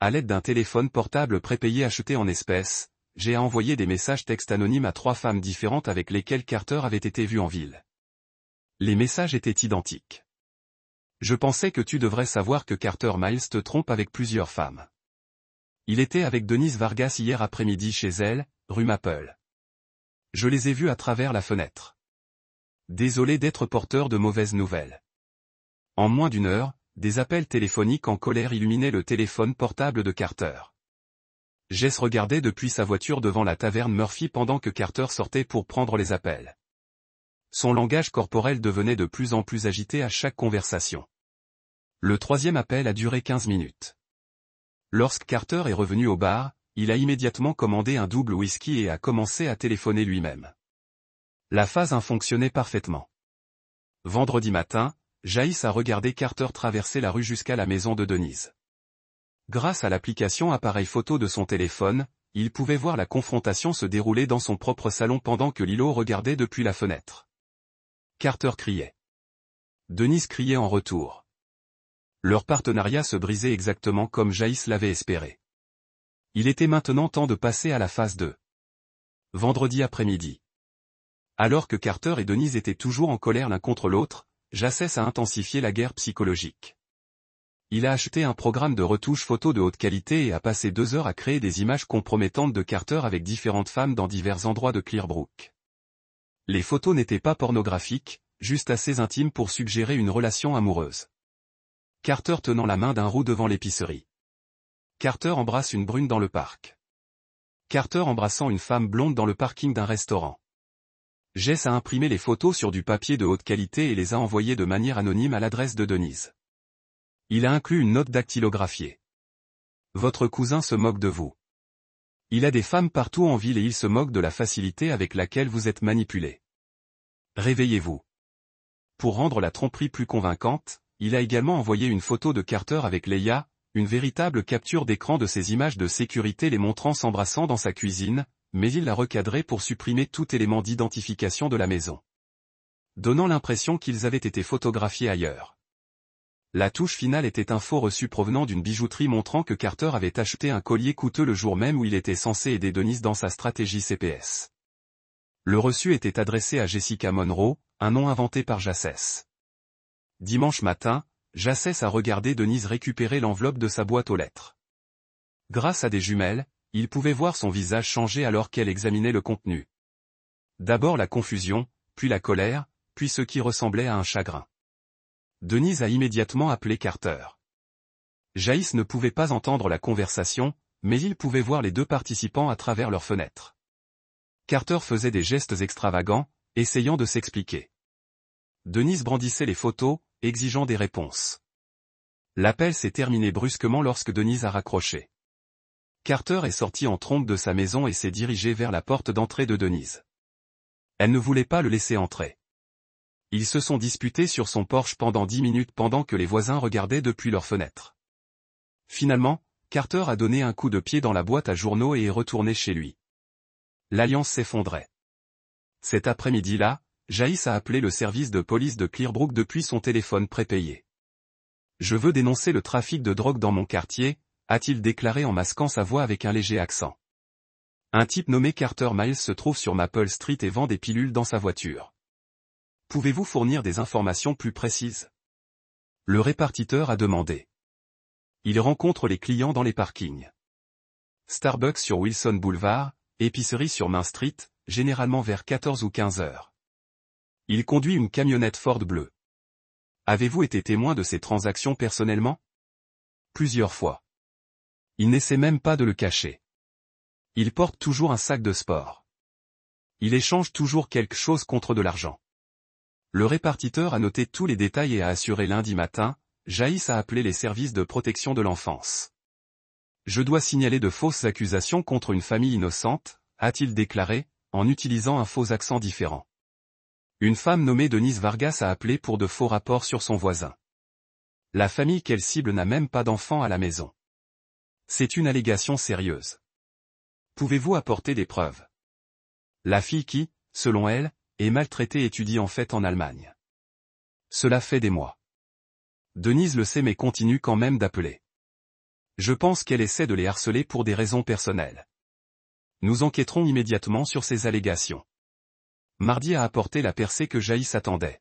À l'aide d'un téléphone portable prépayé acheté en espèces, j'ai envoyé des messages textes anonymes à 3 femmes différentes avec lesquelles Carter avait été vu en ville. Les messages étaient identiques. Je pensais que tu devrais savoir que Carter Miles te trompe avec plusieurs femmes. Il était avec Denise Vargas hier après-midi chez elle, rue Maple. Je les ai vus à travers la fenêtre. Désolé d'être porteur de mauvaises nouvelles. En moins d'1 heure, des appels téléphoniques en colère illuminaient le téléphone portable de Carter. Jess regardait depuis sa voiture devant la taverne Murphy pendant que Carter sortait pour prendre les appels. Son langage corporel devenait de plus en plus agité à chaque conversation. Le 3e appel a duré 15 minutes. Lorsque Carter est revenu au bar, il a immédiatement commandé un double whisky et a commencé à téléphoner lui-même. La phase 1 fonctionnait parfaitement. Vendredi matin, Jaïs a regardé Carter traverser la rue jusqu'à la maison de Denise. Grâce à l'application appareil photo de son téléphone, il pouvait voir la confrontation se dérouler dans son propre salon pendant que Lilo regardait depuis la fenêtre. Carter criait. Denise criait en retour. Leur partenariat se brisait exactement comme Jaïs l'avait espéré. Il était maintenant temps de passer à la phase 2. Vendredi après-midi. Alors que Carter et Denise étaient toujours en colère l'un contre l'autre, Jaces a intensifié la guerre psychologique. Il a acheté un programme de retouche photo de haute qualité et a passé 2 heures à créer des images compromettantes de Carter avec différentes femmes dans divers endroits de Clearbrook. Les photos n'étaient pas pornographiques, juste assez intimes pour suggérer une relation amoureuse. Carter tenant la main d'un roux devant l'épicerie. Carter embrasse une brune dans le parc. Carter embrassant une femme blonde dans le parking d'un restaurant. Jess a imprimé les photos sur du papier de haute qualité et les a envoyées de manière anonyme à l'adresse de Denise. Il a inclus une note dactylographiée. Votre cousin se moque de vous. Il a des femmes partout en ville et il se moque de la facilité avec laquelle vous êtes manipulé. Réveillez-vous. Pour rendre la tromperie plus convaincante, il a également envoyé une photo de Carter avec Leia, une véritable capture d'écran de ces images de sécurité les montrant s'embrassant dans sa cuisine, mais il l'a recadré pour supprimer tout élément d'identification de la maison, donnant l'impression qu'ils avaient été photographiés ailleurs. La touche finale était un faux reçu provenant d'une bijouterie montrant que Carter avait acheté un collier coûteux le jour même où il était censé aider Denise dans sa stratégie CPS. Le reçu était adressé à Jessica Monroe, un nom inventé par Jasses. Dimanche matin, Jasses a regardé Denise récupérer l'enveloppe de sa boîte aux lettres. Grâce à des jumelles, il pouvait voir son visage changer alors qu'elle examinait le contenu. D'abord la confusion, puis la colère, puis ce qui ressemblait à un chagrin. Denise a immédiatement appelé Carter. Jaïs ne pouvait pas entendre la conversation, mais il pouvait voir les deux participants à travers leurs fenêtres. Carter faisait des gestes extravagants, essayant de s'expliquer. Denise brandissait les photos, exigeant des réponses. L'appel s'est terminé brusquement lorsque Denise a raccroché. Carter est sorti en trombe de sa maison et s'est dirigé vers la porte d'entrée de Denise. Elle ne voulait pas le laisser entrer. Ils se sont disputés sur son porche pendant 10 minutes pendant que les voisins regardaient depuis leurs fenêtres. Finalement, Carter a donné un coup de pied dans la boîte à journaux et est retourné chez lui. L'alliance s'effondrait. Cet après-midi-là, Jaïs a appelé le service de police de Clearbrook depuis son téléphone prépayé. « Je veux dénoncer le trafic de drogue dans mon quartier », a-t-il déclaré en masquant sa voix avec un léger accent. Un type nommé Carter Miles se trouve sur Maple Street et vend des pilules dans sa voiture. Pouvez-vous fournir des informations plus précises? Le répartiteur a demandé. Il rencontre les clients dans les parkings. Starbucks sur Wilson Boulevard, épicerie sur Main Street, généralement vers 14 ou 15 heures. Il conduit une camionnette Ford bleue. Avez-vous été témoin de ces transactions personnellement? Plusieurs fois. Il n'essaie même pas de le cacher. Il porte toujours un sac de sport. Il échange toujours quelque chose contre de l'argent. Le répartiteur a noté tous les détails et a assuré lundi matin, Jaïs a appelé les services de protection de l'enfance. Je dois signaler de fausses accusations contre une famille innocente, a-t-il déclaré, en utilisant un faux accent différent. Une femme nommée Denise Vargas a appelé pour de faux rapports sur son voisin. La famille qu'elle cible n'a même pas d'enfants à la maison. C'est une allégation sérieuse. Pouvez-vous apporter des preuves? La fille qui, selon elle, est maltraitée étudie en fait en Allemagne. Cela fait des mois. Denise le sait mais continue quand même d'appeler. Je pense qu'elle essaie de les harceler pour des raisons personnelles. Nous enquêterons immédiatement sur ces allégations. Mardi a apporté la percée que Jaïs attendait.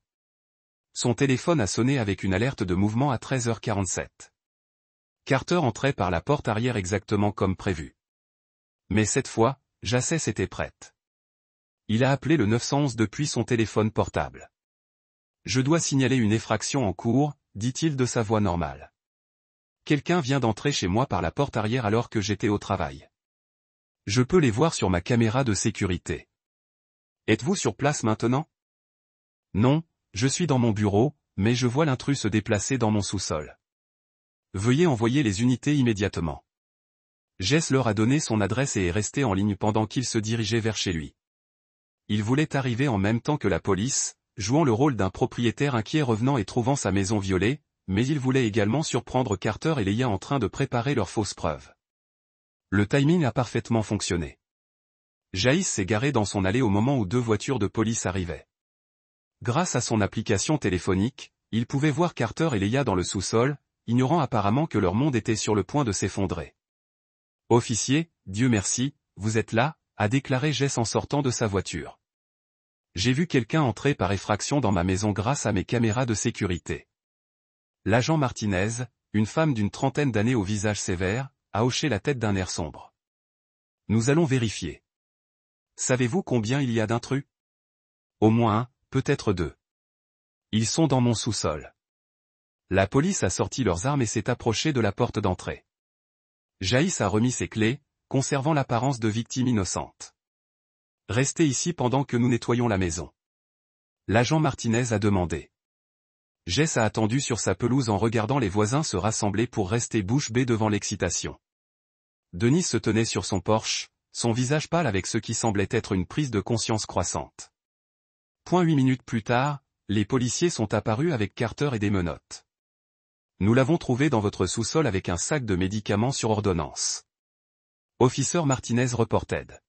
Son téléphone a sonné avec une alerte de mouvement à 13h47. Carter entrait par la porte arrière exactement comme prévu. Mais cette fois, Jasses était prête. Il a appelé le 911 depuis son téléphone portable. Je dois signaler une effraction en cours, dit-il de sa voix normale. Quelqu'un vient d'entrer chez moi par la porte arrière alors que j'étais au travail. Je peux les voir sur ma caméra de sécurité. Êtes-vous sur place maintenant? Non, je suis dans mon bureau, mais je vois l'intrus se déplacer dans mon sous-sol. Veuillez envoyer les unités immédiatement. Jess leur a donné son adresse et est resté en ligne pendant qu'il se dirigeait vers chez lui. Il voulait arriver en même temps que la police, jouant le rôle d'un propriétaire inquiet revenant et trouvant sa maison violée, mais il voulait également surprendre Carter et Leia en train de préparer leurs fausses preuves. Le timing a parfaitement fonctionné. Jaïs s'est garé dans son allée au moment où 2 voitures de police arrivaient. Grâce à son application téléphonique, il pouvait voir Carter et Leia dans le sous-sol, ignorant apparemment que leur monde était sur le point de s'effondrer. « Officier, Dieu merci, vous êtes là », a déclaré Jess en sortant de sa voiture. J'ai vu quelqu'un entrer par effraction dans ma maison grâce à mes caméras de sécurité. L'agent Martinez, une femme d'une trentaine d'années au visage sévère, a hoché la tête d'un air sombre. Nous allons vérifier. Savez-vous combien il y a d'intrus? Au moins un, peut-être 2. Ils sont dans mon sous-sol. La police a sorti leurs armes et s'est approchée de la porte d'entrée. Jaïs a remis ses clés, conservant l'apparence de victime innocente. Restez ici pendant que nous nettoyons la maison. L'agent Martinez a demandé. Jess a attendu sur sa pelouse en regardant les voisins se rassembler pour rester bouche bée devant l'excitation. Denise se tenait sur son porche, son visage pâle avec ce qui semblait être une prise de conscience croissante. 8 minutes plus tard, les policiers sont apparus avec Carter et des menottes. Nous l'avons trouvé dans votre sous-sol avec un sac de médicaments sur ordonnance. Officer Martinez reported.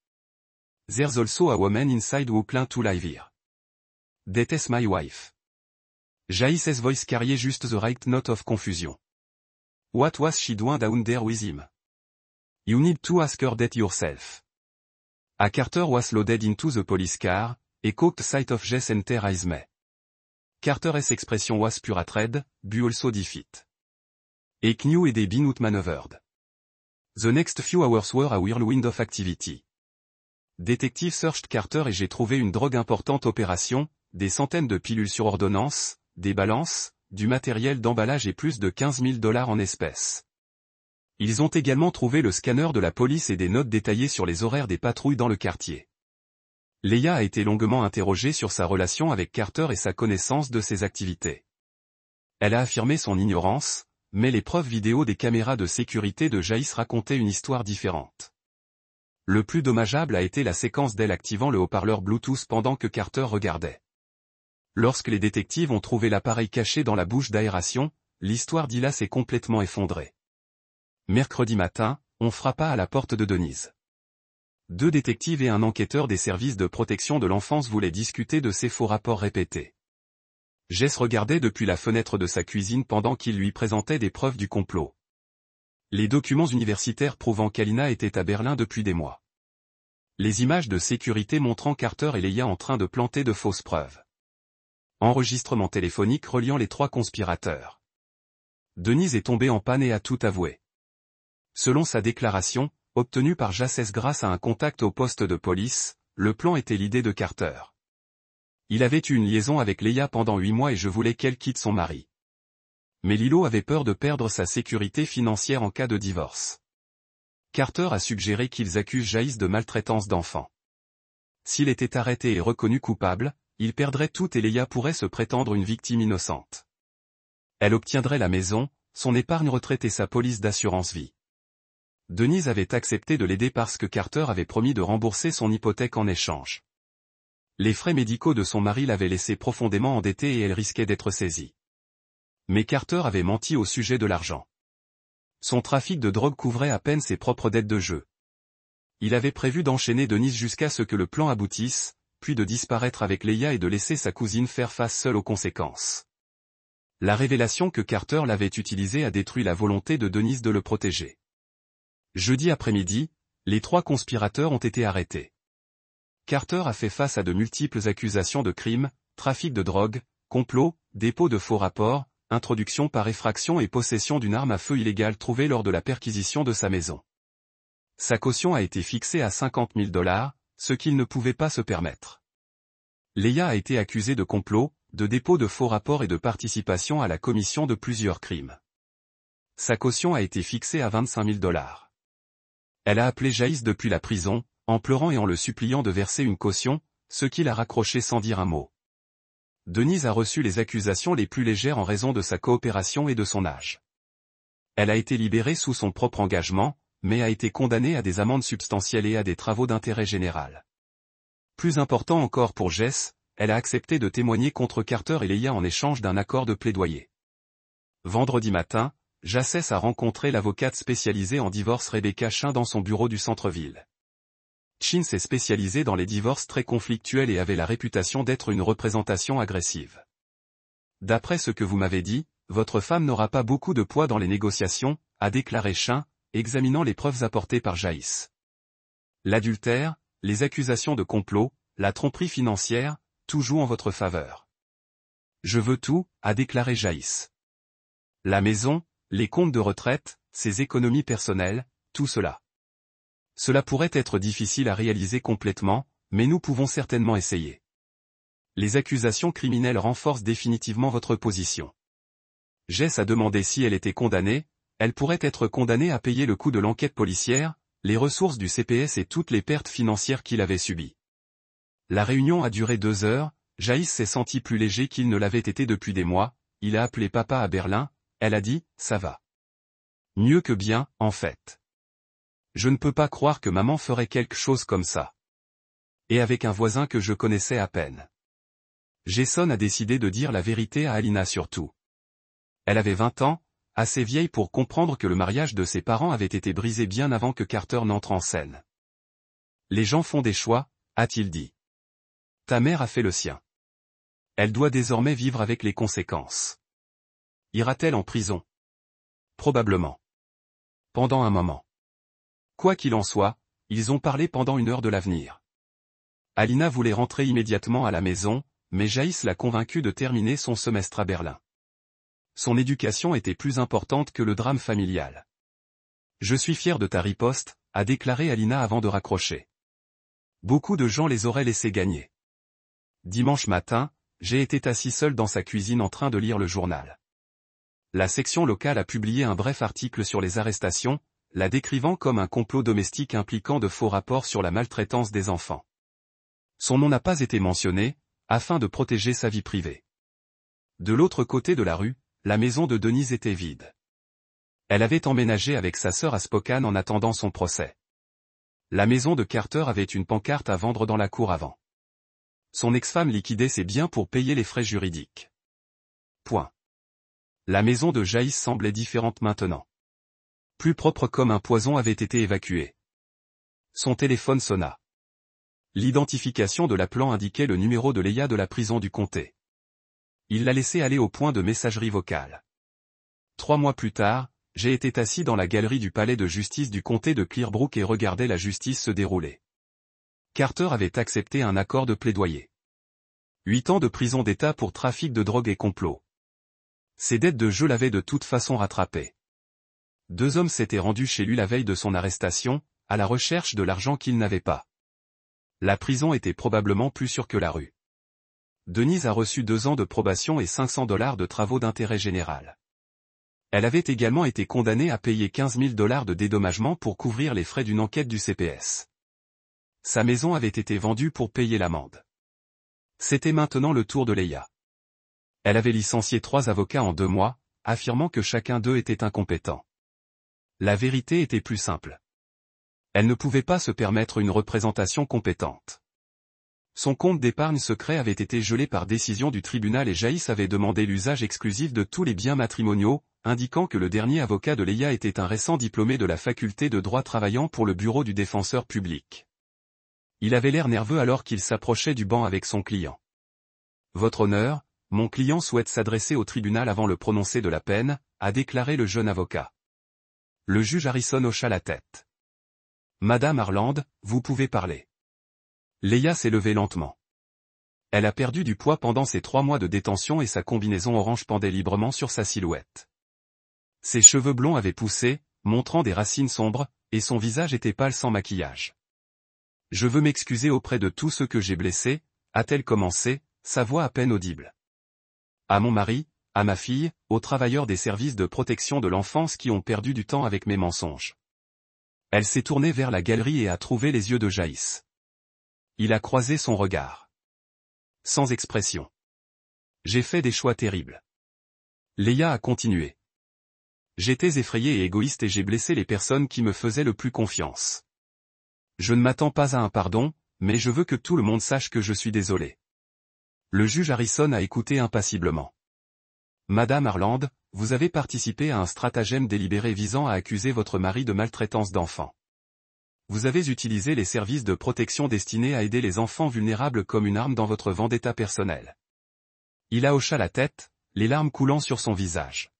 There's also a woman inside who claimed to live here. That is my wife. Jaïs's voice carried just the right note of confusion. What was she doing down there with him? You need to ask her that yourself. A Carter was loaded into the police car, a cocked sight of Jess enter his me. Carter's expression was pure hatred, but also defeat. He knew and had been outmaneuvered. The next few hours were a whirlwind of activity. Détective searched Carter et j'ai trouvé une drogue importante opération, des centaines de pilules sur ordonnance, des balances, du matériel d'emballage et plus de $15 000 en espèces. Ils ont également trouvé le scanner de la police et des notes détaillées sur les horaires des patrouilles dans le quartier. Leia a été longuement interrogée sur sa relation avec Carter et sa connaissance de ses activités. Elle a affirmé son ignorance, mais les preuves vidéo des caméras de sécurité de Jaïs racontaient une histoire différente. Le plus dommageable a été la séquence d'elle activant le haut-parleur Bluetooth pendant que Carter regardait. Lorsque les détectives ont trouvé l'appareil caché dans la bouche d'aération, l'histoire d'Ila s'est complètement effondrée. Mercredi matin, on frappa à la porte de Denise. 2 détectives et un enquêteur des services de protection de l'enfance voulaient discuter de ces faux rapports répétés. Jess regardait depuis la fenêtre de sa cuisine pendant qu'il lui présentait des preuves du complot. Les documents universitaires prouvant qu'Alina était à Berlin depuis des mois. Les images de sécurité montrant Carter et Leia en train de planter de fausses preuves. Enregistrement téléphonique reliant les 3 conspirateurs. Denise est tombée en panne et a tout avoué. Selon sa déclaration, obtenue par Jassès grâce à un contact au poste de police, le plan était l'idée de Carter. Il avait eu une liaison avec Leia pendant 8 mois et je voulais qu'elle quitte son mari. Mais Lilo avait peur de perdre sa sécurité financière en cas de divorce. Carter a suggéré qu'ils accusent Jaïs de maltraitance d'enfants. S'il était arrêté et reconnu coupable, il perdrait tout et Leia pourrait se prétendre une victime innocente. Elle obtiendrait la maison, son épargne retraite et sa police d'assurance vie. Denise avait accepté de l'aider parce que Carter avait promis de rembourser son hypothèque en échange. Les frais médicaux de son mari l'avaient laissé profondément endettée et elle risquait d'être saisie. Mais Carter avait menti au sujet de l'argent. Son trafic de drogue couvrait à peine ses propres dettes de jeu. Il avait prévu d'enchaîner Denise jusqu'à ce que le plan aboutisse, puis de disparaître avec Leia et de laisser sa cousine faire face seule aux conséquences. La révélation que Carter l'avait utilisé a détruit la volonté de Denise de le protéger. Jeudi après-midi, les 3 conspirateurs ont été arrêtés. Carter a fait face à de multiples accusations de crimes, trafic de drogue, complot, dépôt de faux rapports, introduction par effraction et possession d'une arme à feu illégale trouvée lors de la perquisition de sa maison. Sa caution a été fixée à $50 000, ce qu'il ne pouvait pas se permettre. Leia a été accusée de complot, de dépôt de faux rapports et de participation à la commission de plusieurs crimes. Sa caution a été fixée à $25 000. Elle a appelé Jaïs depuis la prison, en pleurant et en le suppliant de verser une caution, ce qu'il a raccroché sans dire un mot. Denise a reçu les accusations les plus légères en raison de sa coopération et de son âge. Elle a été libérée sous son propre engagement, mais a été condamnée à des amendes substantielles et à des travaux d'intérêt général. Plus important encore pour Jess, elle a accepté de témoigner contre Carter et Leia en échange d'un accord de plaidoyer. Vendredi matin, Jassès a rencontré l'avocate spécialisée en divorce Rebecca Chin dans son bureau du centre-ville. Chin s'est spécialisée dans les divorces très conflictuels et avait la réputation d'être une représentation agressive. D'après ce que vous m'avez dit, votre femme n'aura pas beaucoup de poids dans les négociations, a déclaré Chin, examinant les preuves apportées par Jaïs. L'adultère, les accusations de complot, la tromperie financière, tout joue en votre faveur. Je veux tout, a déclaré Jaïs. La maison, les comptes de retraite, ses économies personnelles, tout cela. Cela pourrait être difficile à réaliser complètement, mais nous pouvons certainement essayer. Les accusations criminelles renforcent définitivement votre position. Jess a demandé si elle était condamnée, elle pourrait être condamnée à payer le coût de l'enquête policière, les ressources du CPS et toutes les pertes financières qu'il avait subies. La réunion a duré 2 heures, Jaïs s'est senti plus léger qu'il ne l'avait été depuis des mois, il a appelé papa à Berlin, elle a dit, ça va. Mieux que bien, en fait. Je ne peux pas croire que maman ferait quelque chose comme ça. Et avec un voisin que je connaissais à peine. Jason a décidé de dire la vérité à Alina surtout. Elle avait 20 ans, assez vieille pour comprendre que le mariage de ses parents avait été brisé bien avant que Carter n'entre en scène. Les gens font des choix, a-t-il dit. Ta mère a fait le sien. Elle doit désormais vivre avec les conséquences. Ira-t-elle en prison? Probablement. Pendant un moment. Quoi qu'il en soit, ils ont parlé pendant 1 heure de l'avenir. Alina voulait rentrer immédiatement à la maison, mais Jaïs l'a convaincue de terminer son semestre à Berlin. Son éducation était plus importante que le drame familial. Je suis fier de ta riposte, a déclaré Alina avant de raccrocher. Beaucoup de gens les auraient laissés gagner. Dimanche matin, j'ai été assis seul dans sa cuisine en train de lire le journal. La section locale a publié un bref article sur les arrestations, la décrivant comme un complot domestique impliquant de faux rapports sur la maltraitance des enfants. Son nom n'a pas été mentionné, afin de protéger sa vie privée. De l'autre côté de la rue, la maison de Denise était vide. Elle avait emménagé avec sa sœur à Spokane en attendant son procès. La maison de Carter avait une pancarte à vendre dans la cour avant. Son ex-femme liquidait ses biens pour payer les frais juridiques. Point. La maison de Jaïs semblait différente maintenant. Plus propre comme un poison avait été évacué. Son téléphone sonna. L'identification de l'appelant indiquait le numéro de Leia de la prison du comté. Il l'a laissé aller au point de messagerie vocale. 3 mois plus tard, j'ai été assis dans la galerie du palais de justice du comté de Clearbrook et regardais la justice se dérouler. Carter avait accepté un accord de plaidoyer. 8 ans de prison d'État pour trafic de drogue et complot. Ses dettes de jeu l'avaient de toute façon rattrapé. 2 hommes s'étaient rendus chez lui la veille de son arrestation, à la recherche de l'argent qu'il n'avait pas. La prison était probablement plus sûre que la rue. Denise a reçu 2 ans de probation et $500 de travaux d'intérêt général. Elle avait également été condamnée à payer $15 000 de dédommagement pour couvrir les frais d'une enquête du CPS. Sa maison avait été vendue pour payer l'amende. C'était maintenant le tour de Leia. Elle avait licencié 3 avocats en 2 mois, affirmant que chacun d'eux était incompétent. La vérité était plus simple. Elle ne pouvait pas se permettre une représentation compétente. Son compte d'épargne secret avait été gelé par décision du tribunal et Jaïs avait demandé l'usage exclusif de tous les biens matrimoniaux, indiquant que le dernier avocat de Leia était un récent diplômé de la faculté de droit travaillant pour le bureau du défenseur public. Il avait l'air nerveux alors qu'il s'approchait du banc avec son client. « Votre honneur, mon client souhaite s'adresser au tribunal avant le prononcé de la peine, a déclaré le jeune avocat. Le juge Harrison hocha la tête. Madame Harland, vous pouvez parler. Leia s'est levée lentement. Elle a perdu du poids pendant ses 3 mois de détention et sa combinaison orange pendait librement sur sa silhouette. Ses cheveux blonds avaient poussé, montrant des racines sombres, et son visage était pâle sans maquillage. Je veux m'excuser auprès de tous ceux que j'ai blessés, a-t-elle commencé, sa voix à peine audible. À mon mari, à ma fille, aux travailleurs des services de protection de l'enfance qui ont perdu du temps avec mes mensonges. Elle s'est tournée vers la galerie et a trouvé les yeux de Jaïs. Il a croisé son regard. Sans expression. J'ai fait des choix terribles. Leia a continué. J'étais effrayé et égoïste et j'ai blessé les personnes qui me faisaient le plus confiance. Je ne m'attends pas à un pardon, mais je veux que tout le monde sache que je suis désolé. Le juge Harrison a écouté impassiblement. Madame Harland, vous avez participé à un stratagème délibéré visant à accuser votre mari de maltraitance d'enfants. Vous avez utilisé les services de protection destinés à aider les enfants vulnérables comme une arme dans votre vendetta personnelle. Il a hocha la tête, les larmes coulant sur son visage.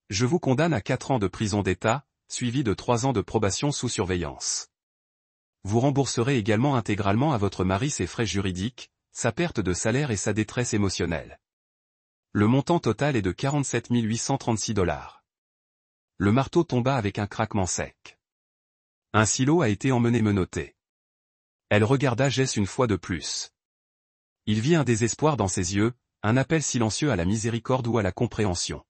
Je vous condamne à 4 ans de prison d'État, suivi de 3 ans de probation sous surveillance. Vous rembourserez également intégralement à votre mari ses frais juridiques, sa perte de salaire et sa détresse émotionnelle. Le montant total est de $47 836. Le marteau tomba avec un craquement sec. Un silo a été emmené menotté. Elle regarda Jess une fois de plus. Il vit un désespoir dans ses yeux, un appel silencieux à la miséricorde ou à la compréhension.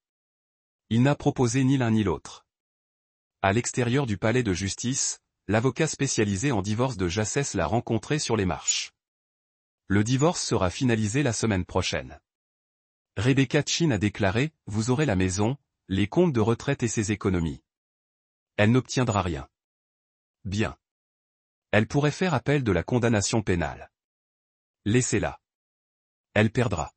Il n'a proposé ni l'un ni l'autre. À l'extérieur du palais de justice, l'avocat spécialisé en divorce de Jassès l'a rencontré sur les marches. Le divorce sera finalisé la semaine prochaine. Rebecca Chin a déclaré, vous aurez la maison, les comptes de retraite et ses économies. Elle n'obtiendra rien. Bien. Elle pourrait faire appel de la condamnation pénale. Laissez-la. Elle perdra.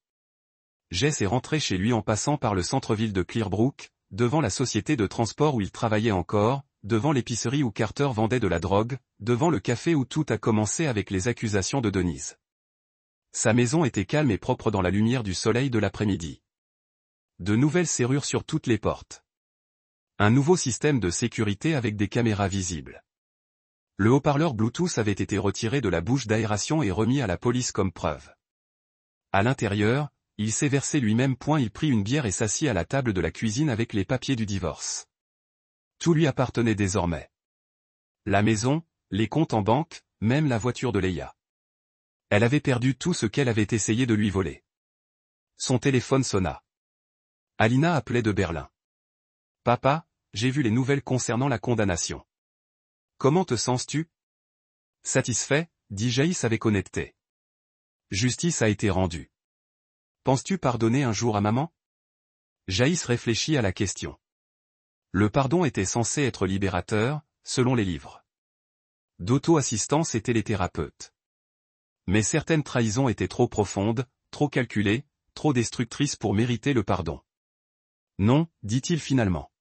Jess est rentré chez lui en passant par le centre-ville de Clearbrook, devant la société de transport où il travaillait encore, devant l'épicerie où Carter vendait de la drogue, devant le café où tout a commencé avec les accusations de Denise. Sa maison était calme et propre dans la lumière du soleil de l'après-midi. De nouvelles serrures sur toutes les portes. Un nouveau système de sécurité avec des caméras visibles. Le haut-parleur Bluetooth avait été retiré de la bouche d'aération et remis à la police comme preuve. À l'intérieur, il s'est versé lui-même. Il prit une bière et s'assit à la table de la cuisine avec les papiers du divorce. Tout lui appartenait désormais. La maison, les comptes en banque, même la voiture de Leia. Elle avait perdu tout ce qu'elle avait essayé de lui voler. Son téléphone sonna. Alina appelait de Berlin. « Papa, j'ai vu les nouvelles concernant la condamnation. Comment te sens-tu » ? « Satisfait, dit Jaïs avec honnêteté. Justice a été rendue. Penses-tu pardonner un jour à maman ? Jaïs réfléchit à la question. Le pardon était censé être libérateur, selon les livres. D'auto-assistance étaient les thérapeutes. Mais certaines trahisons étaient trop profondes, trop calculées, trop destructrices pour mériter le pardon. Non, dit-il finalement.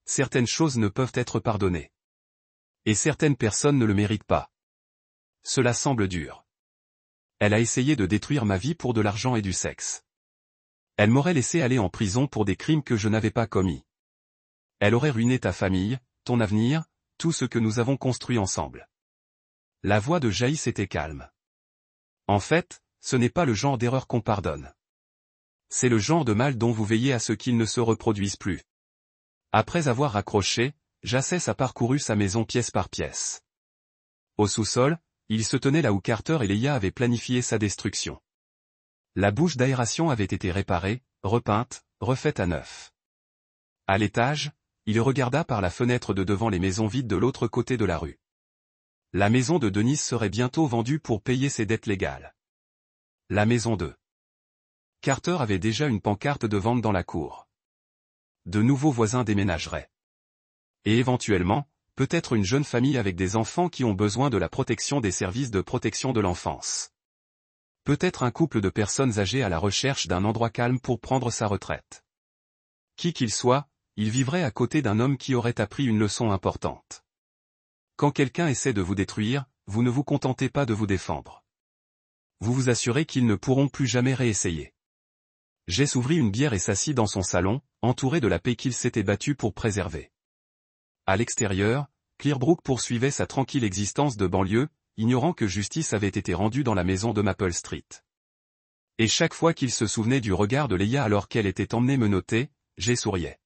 Certaines choses ne peuvent être pardonnées. Et certaines personnes ne le méritent pas. Cela semble dur. Elle a essayé de détruire ma vie pour de l'argent et du sexe. Elle m'aurait laissé aller en prison pour des crimes que je n'avais pas commis. Elle aurait ruiné ta famille, ton avenir, tout ce que nous avons construit ensemble. La voix de Jaïs était calme. En fait, ce n'est pas le genre d'erreur qu'on pardonne. C'est le genre de mal dont vous veillez à ce qu'il ne se reproduise plus. Après avoir raccroché, Jacès a parcouru sa maison pièce par pièce. Au sous-sol, il se tenait là où Carter et Leia avaient planifié sa destruction. La bouche d'aération avait été réparée, repeinte, refaite à neuf. À l'étage, il regarda par la fenêtre de devant les maisons vides de l'autre côté de la rue. La maison de Denise serait bientôt vendue pour payer ses dettes légales. La maison de Carter avait déjà une pancarte de vente dans la cour. De nouveaux voisins déménageraient. Et éventuellement, peut-être une jeune famille avec des enfants qui ont besoin de la protection des services de protection de l'enfance. Peut-être un couple de personnes âgées à la recherche d'un endroit calme pour prendre sa retraite. Qui qu'il soit, il vivrait à côté d'un homme qui aurait appris une leçon importante. Quand quelqu'un essaie de vous détruire, vous ne vous contentez pas de vous défendre. Vous vous assurez qu'ils ne pourront plus jamais réessayer. Jess ouvrit une bière et s'assit dans son salon, entouré de la paix qu'il s'était battu pour préserver. À l'extérieur, Clearbrook poursuivait sa tranquille existence de banlieue, ignorant que justice avait été rendue dans la maison de Maple Street. Et chaque fois qu'il se souvenait du regard de Leia alors qu'elle était emmenée menottée, Jess souriait.